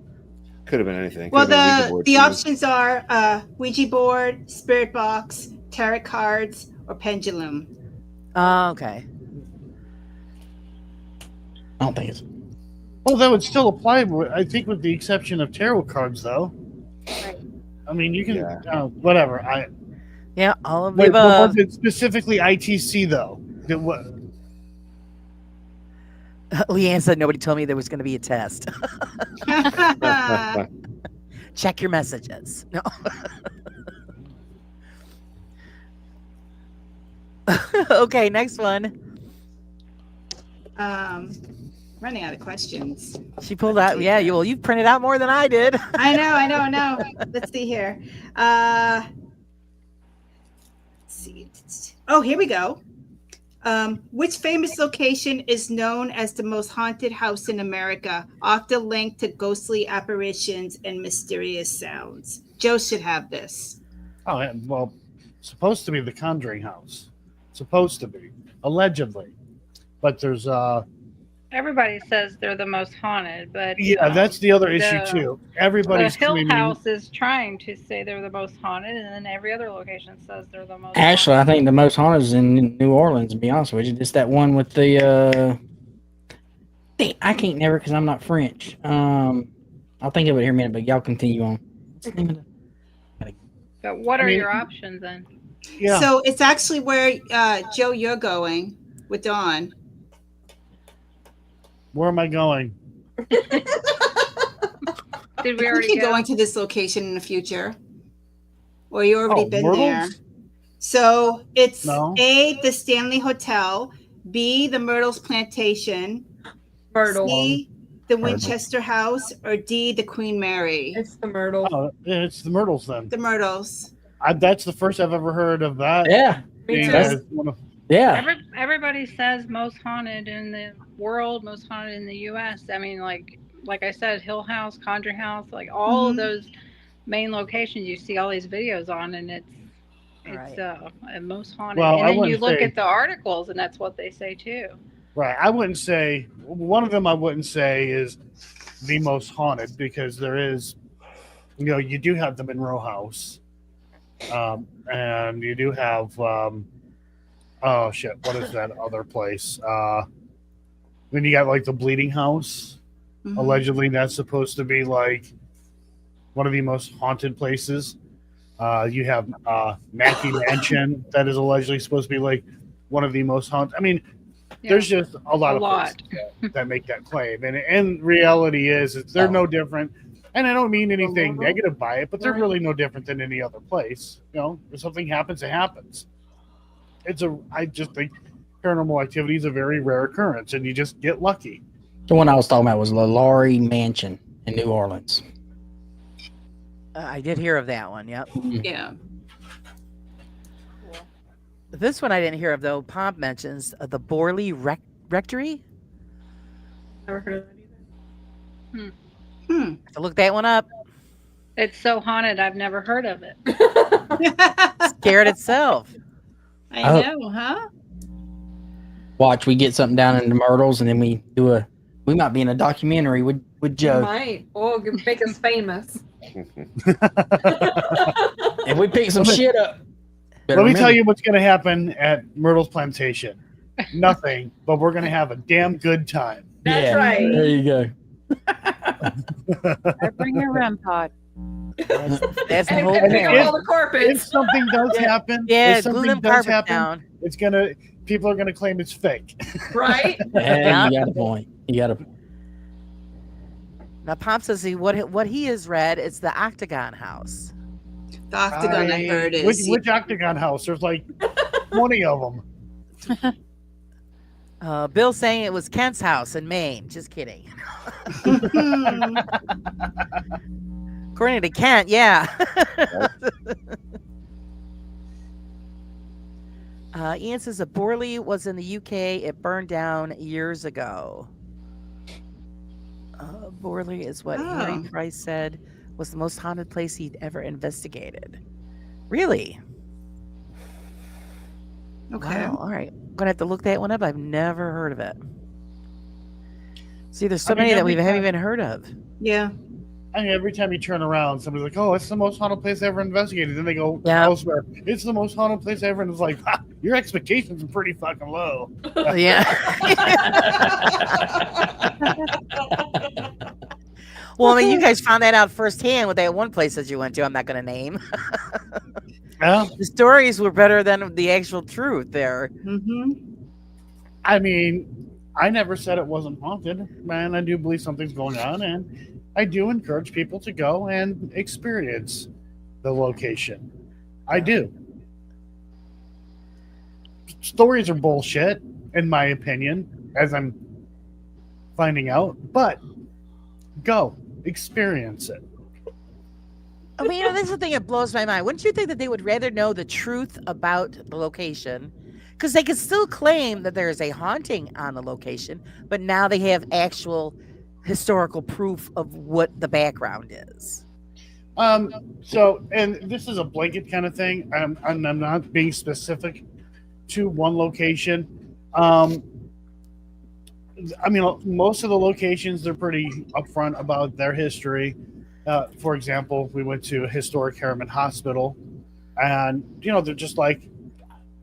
Could have been anything. Well, Could have been a Ouija board, the too. options are Ouija board, spirit box, tarot cards, or pendulum. Oh, okay. I don't think it's. Well, that would still apply, I think, with the exception of tarot cards, though. I mean, you can, Yeah. whatever. Yeah, all of the Wait, but above. was it specifically ITC though? What? Leanne said nobody told me there was going to be a test. Check your messages. No. Okay, next one. Running out of questions. She pulled out. Yeah, you printed out more than I did. I know. Let's see here. Let's see. Oh, here we go. Which famous location is known as the most haunted house in America, often linked to ghostly apparitions and mysterious sounds? Joe should have this. Oh, yeah, well, supposed to be the Conjuring House. Supposed to be, allegedly. But there's Everybody says they're the most haunted, but yeah, that's the other issue the- too. the Everybody's Hill claiming House is trying to say they're the most haunted, and then every other location says they're the most. Actually, I think the most haunted is in New Orleans. To be honest with you, it's that one with the. I can't never because I'm not French. I'll think of it here in a minute, but y'all continue on. What's the name of the- But what I are mean- your options then? yeah. So it's actually where Joe, you're going with Dawn. Where am I going? Did we I already think you're go? going to this location in the future, or you already Oh, been Myrtles? there. So it's No. A, the Stanley Hotel, B, the Myrtles Plantation, Myrtle. C, the Winchester House, or D, the Queen Mary. It's the Myrtle. Oh, yeah, it's the Myrtles then. The Myrtles. That's the first I've ever heard of that. Yeah, Me being too. as one of- yeah. Everybody says most haunted in the world, most haunted in the U.S. I mean, like I said, Hill House, Conjuring House, like all of Mhm. those main locations you see all these videos on, and it's Right. most haunted. Well, and I then you wouldn't look say- at the articles, and that's what they say too. Right. I wouldn't say one of them. I wouldn't say is the most haunted because there is, you do have the Monroe House, and you do have, oh shit, what is that other place? Then you got like the Bleeding House. Mhm. Allegedly, that's supposed to be like one of the most haunted places. You have Mackey Mansion that is allegedly supposed to be like one of the most haunted. I mean, there's just a lot A of lot. places that make that claim, and reality is they're no different. And I don't mean anything negative by it, but they're really no different than any other place. If something happens, it happens. I just think paranormal activity is a very rare occurrence, and you just get lucky. The one I was talking about was the Laurie Mansion in New Orleans. I did hear of that one. Yep. Yeah. This one I didn't hear of though. Pomp mentions the Borley Rectory. Never heard of that either. Have to look that one up. It's so haunted, I've never heard of it. Scared itself. I Oh. know, huh? Watch, we get something down in the Myrtles, and then we might be in a documentary with Joe. Might. Oh, make us famous. And we pick some shit up. Let me tell you what's going to happen at Myrtle's Plantation. Nothing, but we're going to have a damn good time. That's right. There you go. I bring your REM pod. That's the And whole pick thing. up all the carpets. If something does happen, Yeah, if glue something them does carpets happen, down. people are gonna claim it's fake. Right? And you got a point. You got a Now, Pomp says what he has read. It's the Octagon House. The Octagon, I heard is. Which Octagon House? There's like 20 of them. Bill saying it was Kent's house in Maine. Just kidding. According to Kent, yeah. Ian says that Borley was in the UK. It burned down years ago. Borley is what Harry Price said was the most haunted place he'd ever investigated. Really? Okay. Wow. All right. I'm gonna have to look that one up. I've never heard of it. See, there's so many that we haven't even heard of. Yeah. I mean, every time you turn around, somebody's like, "Oh, it's the most haunted place I ever investigated." Then they go Yeah. elsewhere. It's the most haunted place ever, and it's like, your expectations are pretty fucking low. Yeah. Well, I mean, you guys found that out firsthand with that one place that you went to. I'm not going to name. Yeah. The stories were better than the actual truth there. Mm-hmm. I mean, I never said it wasn't haunted, man. I do believe something's going on, and I do encourage people to go and experience the location. I do. Stories are bullshit, in my opinion, as I'm finding out, but go experience it. I mean, this is the thing that blows my mind. Wouldn't you think that they would rather know the truth about the location? because they could still claim that there is a haunting on the location, but now they have actual historical proof of what the background is. So, and this is a blanket kind of thing. I'm not being specific to one location. I mean, most of the locations, they're pretty upfront about their history. For example, we went to a historic Harriman Hospital, and, you know, they're just like,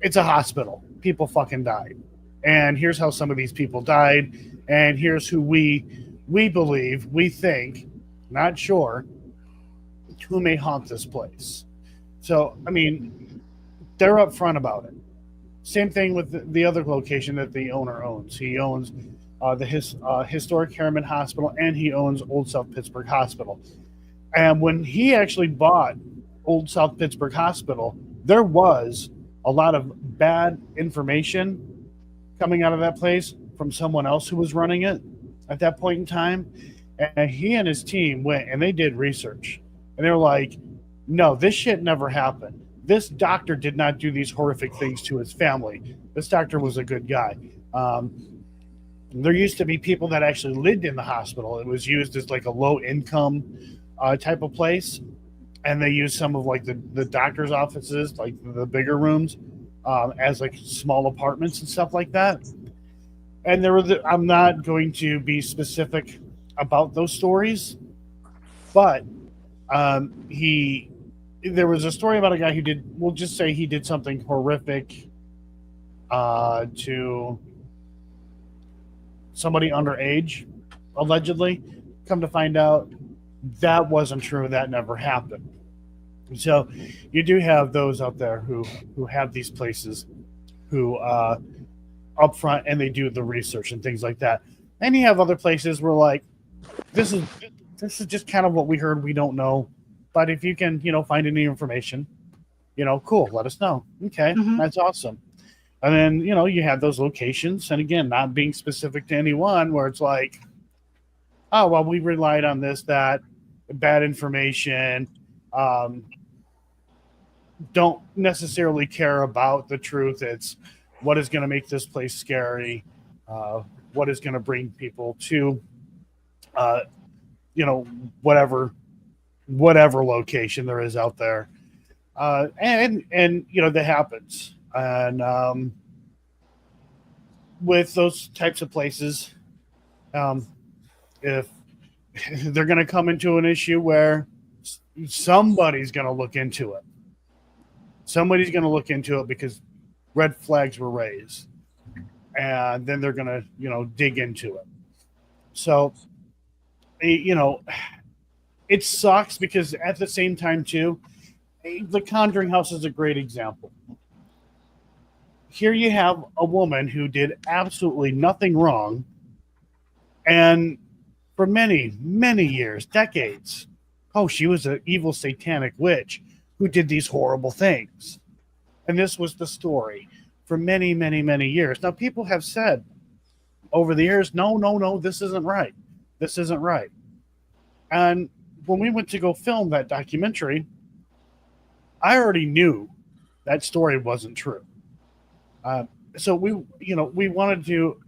it's a hospital. People fucking died. And here's how some of these people died. And here's who we believe, we think, not sure, who may haunt this place. So, I mean, they're upfront about it. Same thing with the other location that the owner owns. He owns the historic Harriman Hospital, and he owns Old South Pittsburgh Hospital. And when he actually bought Old South Pittsburgh Hospital, there was a lot of bad information coming out of that place from someone else who was running it at that point in time. And he and his team went and they did research. And they were like, no, this shit never happened. This doctor did not do these horrific things to his family. This doctor was a good guy. There used to be people that actually lived in the hospital. It was used as like a low income type of place. And they used some of like the doctor's offices, like the bigger rooms, as like small apartments and stuff like that. And there were I'm not going to be specific about those stories, but there was a story about a guy who we'll just say he did something horrific to somebody underage, allegedly. Come to find out, that wasn't true. That never happened. So you do have those out there who have these places who up front, and they do the research and things like that. And you have other places where like, this is just kind of what we heard. We don't know. But if you can, find any information, cool, let us know. Okay, That's awesome. And then, you have those locations. And again, not being specific to anyone, where it's like, oh, well, we relied on this, that, bad information. Don't necessarily care about the truth. It's what is going to make this place scary, what is going to bring people to, whatever location there is out there. And that happens. And with those types of places, if they're going to come into an issue where somebody's going to look into it. Somebody's going to look into it because red flags were raised. And then they're going to, dig into it. So, it sucks because at the same time, too, the Conjuring House is a great example. Here you have a woman who did absolutely nothing wrong. And for many, many years, decades, she was an evil satanic witch who did these horrible things. And this was the story for many, many, many years. Now, people have said over the years, no, this isn't right. This isn't right. And when we went to go film that documentary, I already knew that story wasn't true. So we wanted to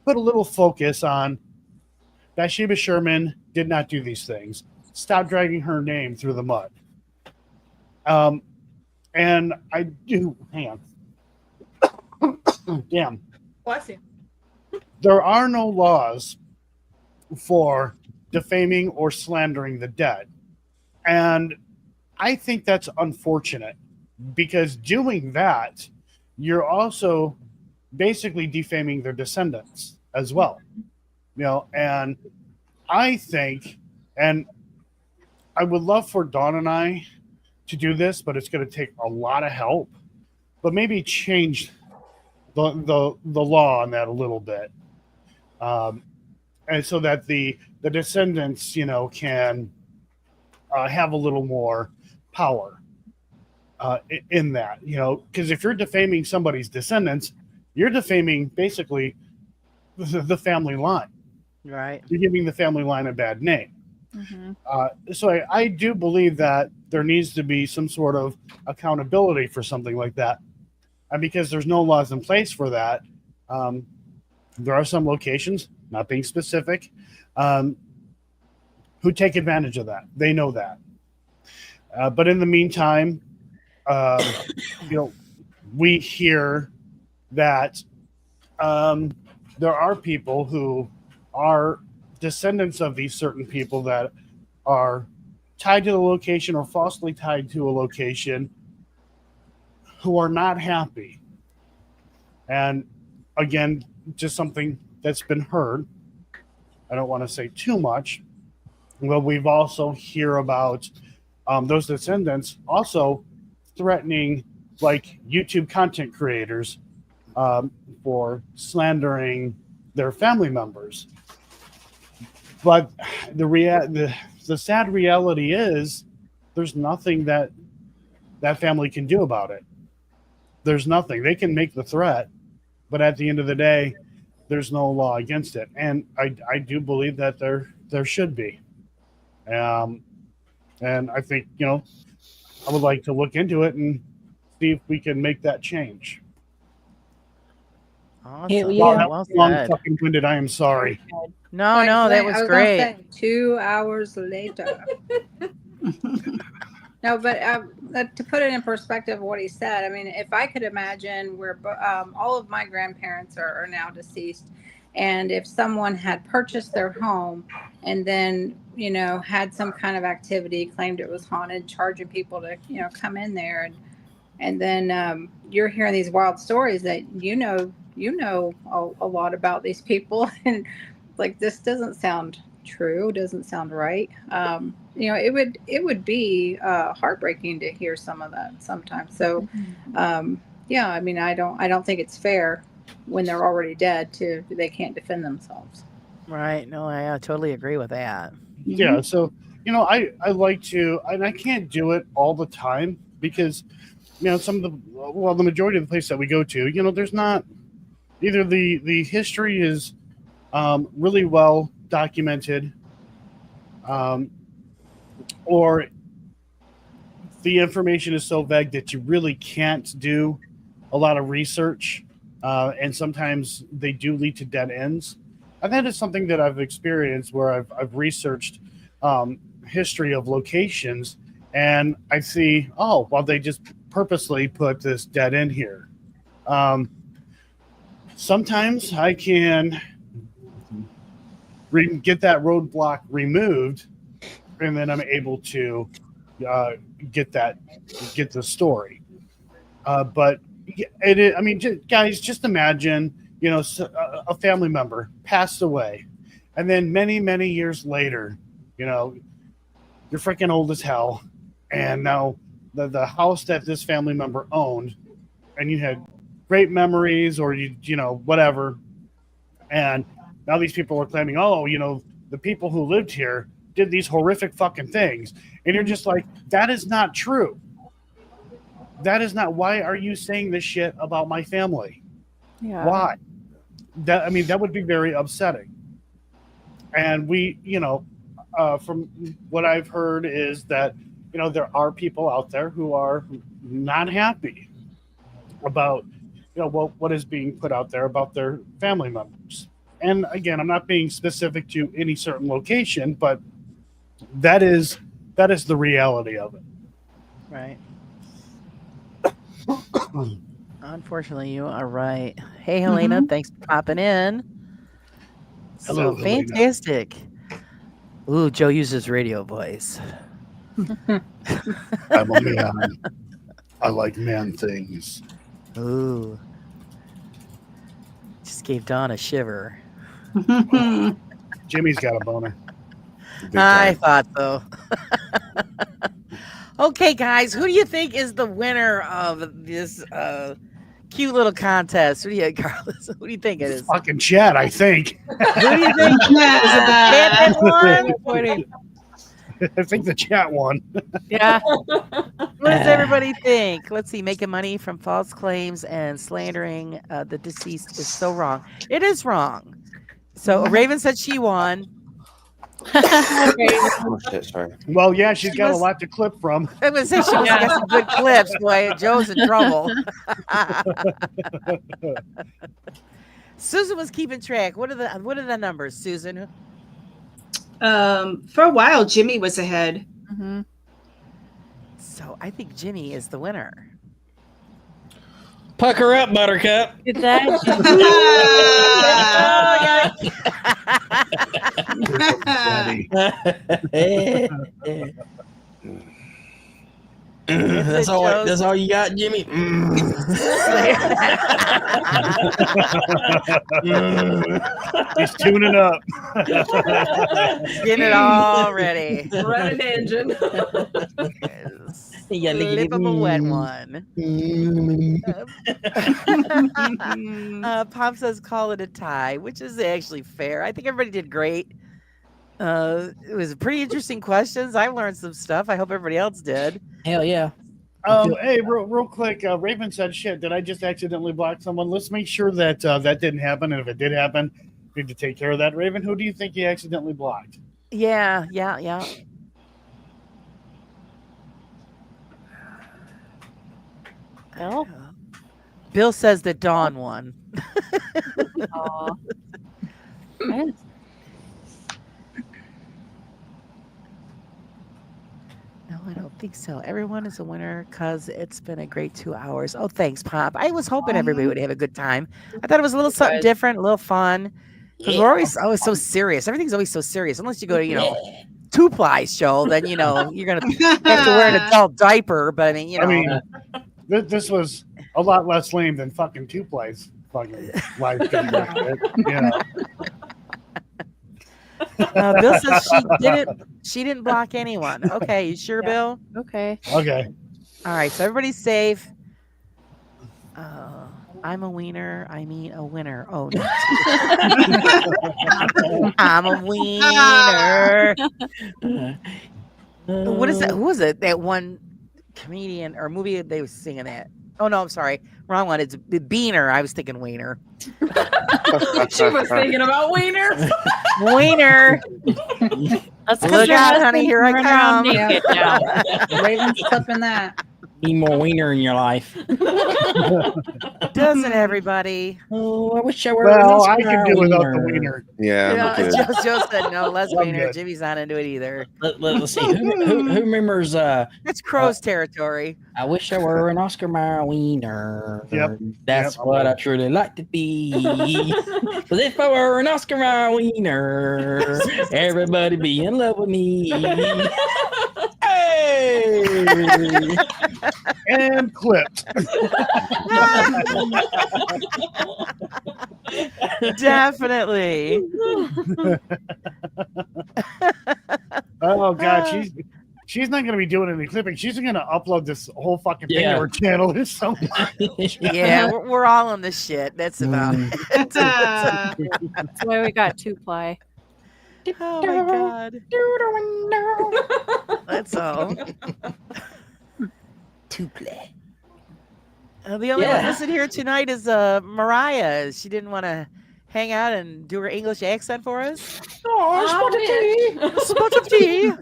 put a little focus on Bathsheba Sherman did not do these things. Stop dragging her name through the mud. And I do, hang on. Damn. Bless you. There are no laws for defaming or slandering the dead. And I think that's unfortunate because doing that, you're also basically defaming their descendants as well. And I think, and I would love for Dawn and I to do this, but it's going to take a lot of help, but maybe change the law on that a little bit. And so that the descendants, can have a little more power in that, because if you're defaming somebody's descendants, you're defaming basically the family line. Right. You're giving the family line a bad name. Mm-hmm. So I do believe that there needs to be some sort of accountability for something like that. And because there's no laws in place for that, there are some locations, not being specific, who take advantage of that. They know that. But in the meantime, we hear that there are people who are descendants of these certain people that are tied to the location or falsely tied to a location who are not happy. And again, just something that's been heard. I don't want to say too much. Well, we've also hear about those descendants also threatening like YouTube content creators for slandering their family members. But the sad reality is there's nothing that family can do about it. There's nothing. They can make the threat, but at the end of the day, there's no law against it. And I do believe that there should be. And I think, I would like to look into it and see if we can make that change. Awesome. Yeah. Wow, that Well was long said. fucking winded. I am sorry. No, Like no, I that say- was I gonna great. say, 2 hours later. No, but to put it in perspective of what he said, I mean, if I could imagine where all of my grandparents are now deceased, and if someone had purchased their home and then, had some kind of activity, claimed it was haunted, charging people to, come in there, and then you're hearing these wild stories that you know a lot about these people, and like this doesn't sound true, doesn't sound right. It would be heartbreaking to hear some of that sometimes. So yeah, I mean, I don't think it's fair when they're already dead they can't defend themselves. Right. No, I totally agree with that. Yeah, so I like to, and I can't do it all the time because the majority of the places that we go to, there's not either the history is really well documented, or the information is so vague that you really can't do a lot of research, and sometimes they do lead to dead ends. And that is something that I've experienced where I've researched history of locations, and I see, they just purposely put this dead end here. Sometimes I can get that roadblock removed, and then I'm able to get the story. But guys, just imagine, a family member passed away, and then many, many years later, you're freaking old as hell, and now the house that this family member owned, and you had great memories, or whatever, and now these people are claiming, the people who lived here did these horrific fucking things, and you're just like, that is not true. That is not. Why are you saying this shit about my family? Yeah. Why? That would be very upsetting. And we, from what I've heard is that, there are people out there who are not happy about, what is being put out there about their family members. And again, I'm not being specific to any certain location, but that is the reality of it. Right. Unfortunately, you are right. Hey, Helena, thanks for popping in. Hello, So Helena. fantastic. Ooh, Joe uses radio voice. I'm a man. I like man things. Ooh. Just gave Dawn a shiver. Jimmy's got a boner. Big I time. thought so. Okay, guys, who do you think is the winner of this cute little contest? Who do you, Carlos? Who do you think it is? Fucking Chad, I think. Who do you think? Is it the cat that won? I think the chat won. Yeah. What does everybody think? Let's see. Making money from false claims and slandering the deceased is so wrong. It is wrong. So Raven said she won. Oh shit! Sorry. Well, yeah, she's She got was- a lot to clip from. I'm gonna say she must have got some good clips, boy. Joe's in trouble. Susan was keeping track. What are the numbers, Susan? For a while, Jimmy was ahead. Mhm. So I think Jimmy is the winner. Pucker up, Buttercup. Get that? That's all. That's all you got, Jimmy. He's tuning up. Getting it all ready. Running engine. You gotta Lip of a wet one. Pop says call it a tie, which is actually fair. I think everybody did great. It was pretty interesting questions. I learned some stuff. I hope everybody else did. Hell yeah. Hey, real quick. Raven said, "Shit, did I just accidentally block someone?" Let's make sure that that didn't happen. And if it did happen, we need to take care of that. Raven, who do you think you accidentally blocked? Yeah. Bill? Bill says that Dawn won. Aw. No, I don't think so. Everyone is a winner because it's been a great 2 hours. Oh, thanks, Pop. I was hoping everybody would have a good time. I thought it was a little something different, a little fun. Because we're always so serious. Everything's always so serious. Unless you go to, two-ply show, then, you're going to have to wear an adult diaper. But, I mean, This was a lot less lame than fucking two plays. Fucking live stream. Bill says she didn't block anyone. Okay, you sure, Bill? Okay. Okay. All right, so everybody's safe. I'm a wiener. I mean a winner. Oh, no. I'm a wiener. What is that? Who was it? That one comedian or movie they was singing that? Oh no, I'm sorry. Wrong one. It's Beaner. I was thinking wiener. She was thinking about wiener. Wiener. That's Look out, honey. Here I come. Naked now. Raven's clipping that. Need more wiener in your life. Doesn't everybody? Oh, I wish I were. Well, I can do without the wiener. Yeah, I'm good. Joe said no, less I'm wiener. good. Jimmy's not into it either. Let's see. Who remembers? It's Crow's territory. I wish I were an Oscar Mayer wiener. Yep. That's Yep, what I'm I truly like to be. But if I were an Oscar Mayer wiener, everybody be in love with me. Hey! And clipped. Definitely. Oh god, she's not going to be doing any clipping. She's going to upload this whole fucking thing Yeah. to her channel. There's so much. Yeah, we're all in the shit. That's about it. That's why we got 2-ply. Oh my god. That's all. To play. The only one Yeah. missing here tonight is Mariah. She didn't want to hang out and do her English accent for us. Oh, Spot of tea.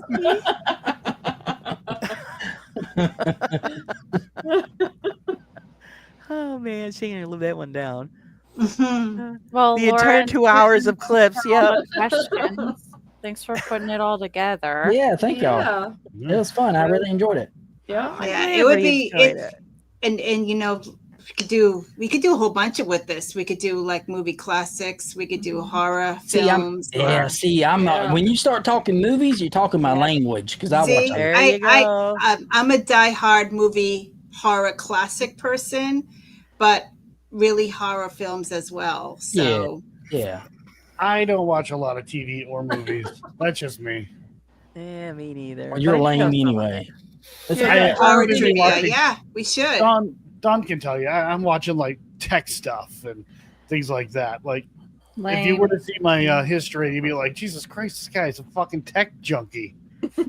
Oh man, she ain't gonna live that one down. Well, The entire Lauren, 2 hours of clips. Yeah. questions. Thanks for putting it all together. Yeah, thank y'all. Yeah. It was fun. I really enjoyed it. Yeah. Yeah, it would be Everybody enjoyed and we could do a whole bunch of with this. We could do like movie classics. We could do horror films. I'm not. When you start talking movies, you're talking my language because I See, watch. There you go. I'm a diehard movie horror classic person, but really horror films as well. So Yeah. I don't watch a lot of TV or movies. That's just me. Yeah, me neither. Well, you're But lame know, anyway. It's Yeah. okay. horror I'm busy trivia. watching- Yeah, we should. Don can tell you. I'm watching like tech stuff and things like that. Like if you Lame. were to see my history, you'd be like, Jesus Christ, this guy's a fucking tech junkie. Hey,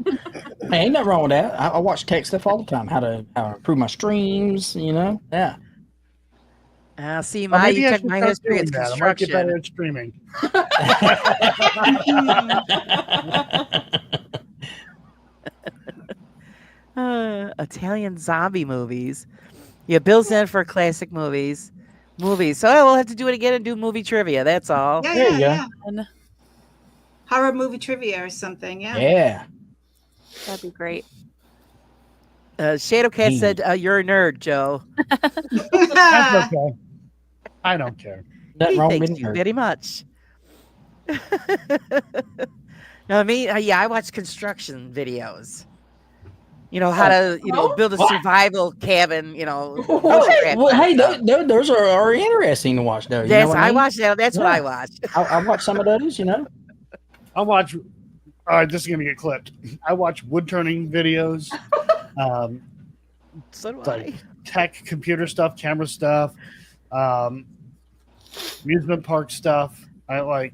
ain't nothing wrong with that. I watch tech stuff all the time. How to improve my streams. Yeah. See, Or my maybe you I check should my start history. doing It's that. I might get better construction. at streaming. Italian zombie movies. Yeah, Bill's in for classic movies. So we'll have to do it again and do movie trivia. That's all. Yeah, There you yeah, go. yeah. Horror movie trivia or something. Yeah. Yeah. That'd be great. Shadow Cat said, "You're a nerd, Joe." That's okay. I don't care. Nothing He wrong thanks with you her. very much. No, me, yeah, I watch construction videos. You know how to, build a What? survival cabin. Bushcraft Well, kind hey, of stuff. those are interesting to watch, though. You know Yes, what I I mean? watch that. That's what I Yeah. watch. I watch some of those, I watch. All right, this is gonna get clipped. I watch wood turning videos, So do like I. tech, computer stuff, camera stuff, amusement park stuff. I like.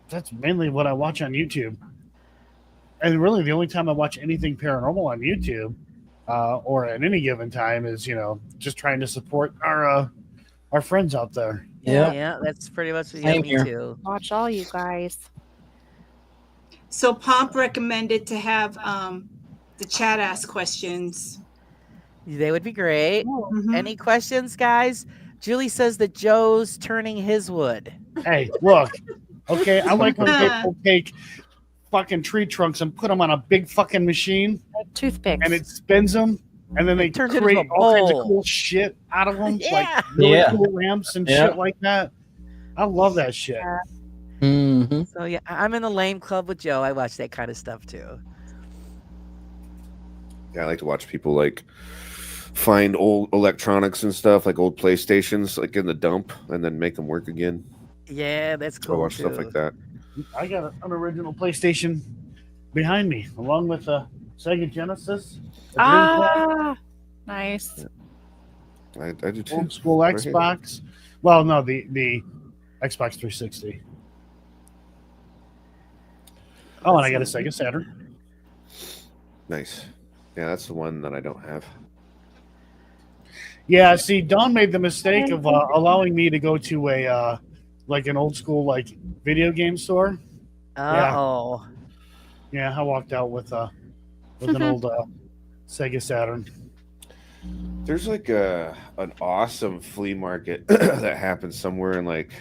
That's mainly what I watch on YouTube. And really, the only time I watch anything paranormal on YouTube, or at any given time, is just trying to support our friends out there. Yeah. Yeah, that's pretty much me Same here. too. Watch all you guys. So Pomp recommended to have the chat ask questions. They would be great. Mhm. Any questions, guys? Julie says that Joe's turning his wood. Hey, look, okay, I like when people take fucking tree trunks and put them on a big fucking machine, Toothpicks. and it spins them, and then they turns it into create a all kinds of bowl. cool shit out of them, Yeah. like really Yeah. cool ramps and Yeah. shit like that. I love that shit. Mm-hmm. So yeah, I'm in the lame club with Joe. I watch that kind of stuff too. Yeah, I like to watch people like find old electronics and stuff, like old PlayStations, like in the dump, and then make them work again. Yeah, that's I cool watch too. stuff like that. I got an original PlayStation behind me, along with a Sega Genesis, a Dreamcast, Nice. I do too. old school Right here. Xbox. Well, no, the Xbox 360. Oh, and I got a Sega Saturn. Nice. Yeah, that's the one that I don't have. Yeah, see, Don made the mistake of allowing me to go to a like an old school like video game store. Oh, Yeah, I walked out with an old Sega Saturn. There's like an awesome flea market that happens somewhere in like,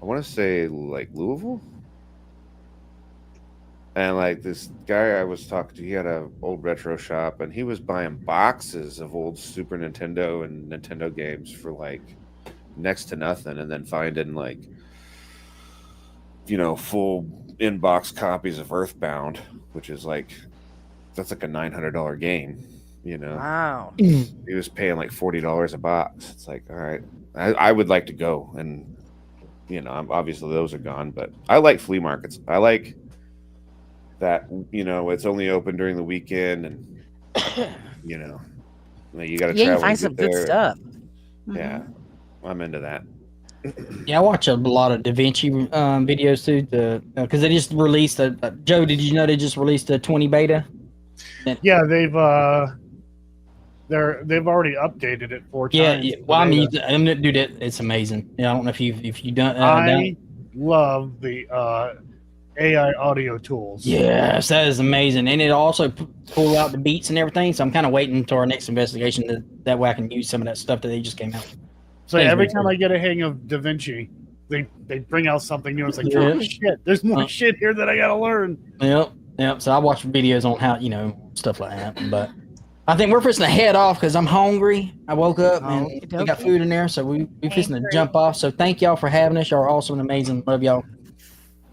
I want to say like Louisville. And like this guy I was talking to, he had a old retro shop, and he was buying boxes of old Super Nintendo and Nintendo games for like next to nothing, and then finding like, full in-box copies of Earthbound, which is like, that's like a $900 game. wow. He was paying like $40 a box. It's like, all right, I would like to go, and obviously those are gone, but I like flea markets. I like that it's only open during the weekend, and you got to Yeah, you travel find to some get good there. stuff. Yeah, I'm into that. Yeah, I watch a lot of Da Vinci videos too, because they just released Joe, did you know they just released a 20 beta? Yeah, they've already updated it 4 Yeah, times. yeah. Well, dude, it's amazing. Yeah, I don't know if you've done. I love the AI audio tools. Yes, that is amazing, and it also pull out the beats and everything. So I'm kind of waiting until our next investigation that way I can use some of that stuff that they just came out. So Thanks, every man. time I get a hang of Da Vinci, they bring out something new. It's like, Yeah. oh shit, there's more shit here that I gotta learn. Yep. So I watch videos on how stuff like that. But I think we're fixing to head off because I'm hungry. I woke up and we got food in there, so we fixing to jump off. So thank y'all for having us. Y'all are awesome and amazing. Love y'all.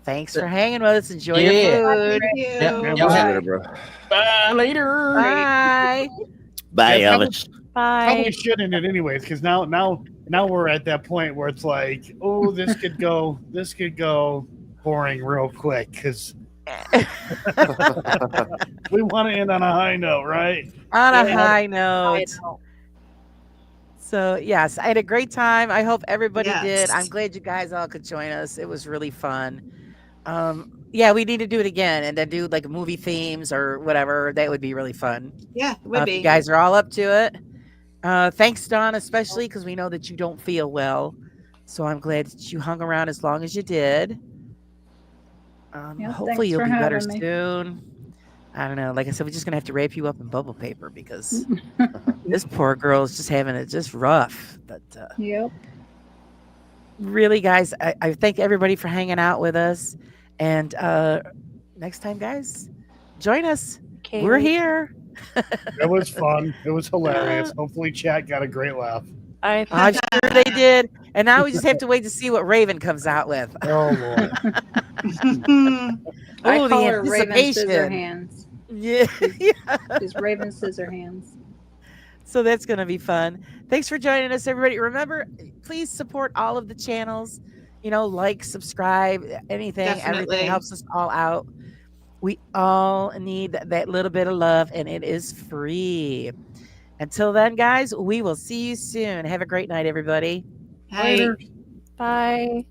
Thanks for hanging with us. Enjoy Yeah. your food. Thank you. Yep. See you later, bro. Bye later. Bye. Bye, Yeah, Elvis. Probably Bye. should in it anyways, because now we're at that point where it's like, oh, this could go boring real quick because we want to end on a high note, right? On a Yeah. high note. So yes, I had a great time. I hope everybody did. I'm glad you guys all could join us. It was really fun. Yeah, we need to do it again and then do like movie themes or whatever. That would be really fun. Yeah, it would If be. you guys are all up to it. Thanks, Dawn, especially because we know that you don't feel well. So I'm glad that you hung around as long as you did. Yeah, Hopefully thanks you'll for be better having me. soon. I don't know. Like I said, we're just gonna have to wrap you up in bubble paper because this poor girl is just having it just rough. But Yep. really, guys, I thank everybody for hanging out with us. And next time, guys, join us. We're Kaylee. here. It was fun. It was hilarious. Hopefully, chat got a great laugh. I'm sure they did. And now we just have to wait to see what Raven comes out with. Oh Lord. I Oh, the call her Raven anticipation. Scissorhands. Yeah. She's Raven Scissorhands. So that's going to be fun. Thanks for joining us, everybody. Remember, please support all of the channels. Like, subscribe, anything, Definitely. everything helps us all out. We all need that little bit of love, and it is free. Until then, guys, we will see you soon. Have a great night, everybody. Hey. Bye.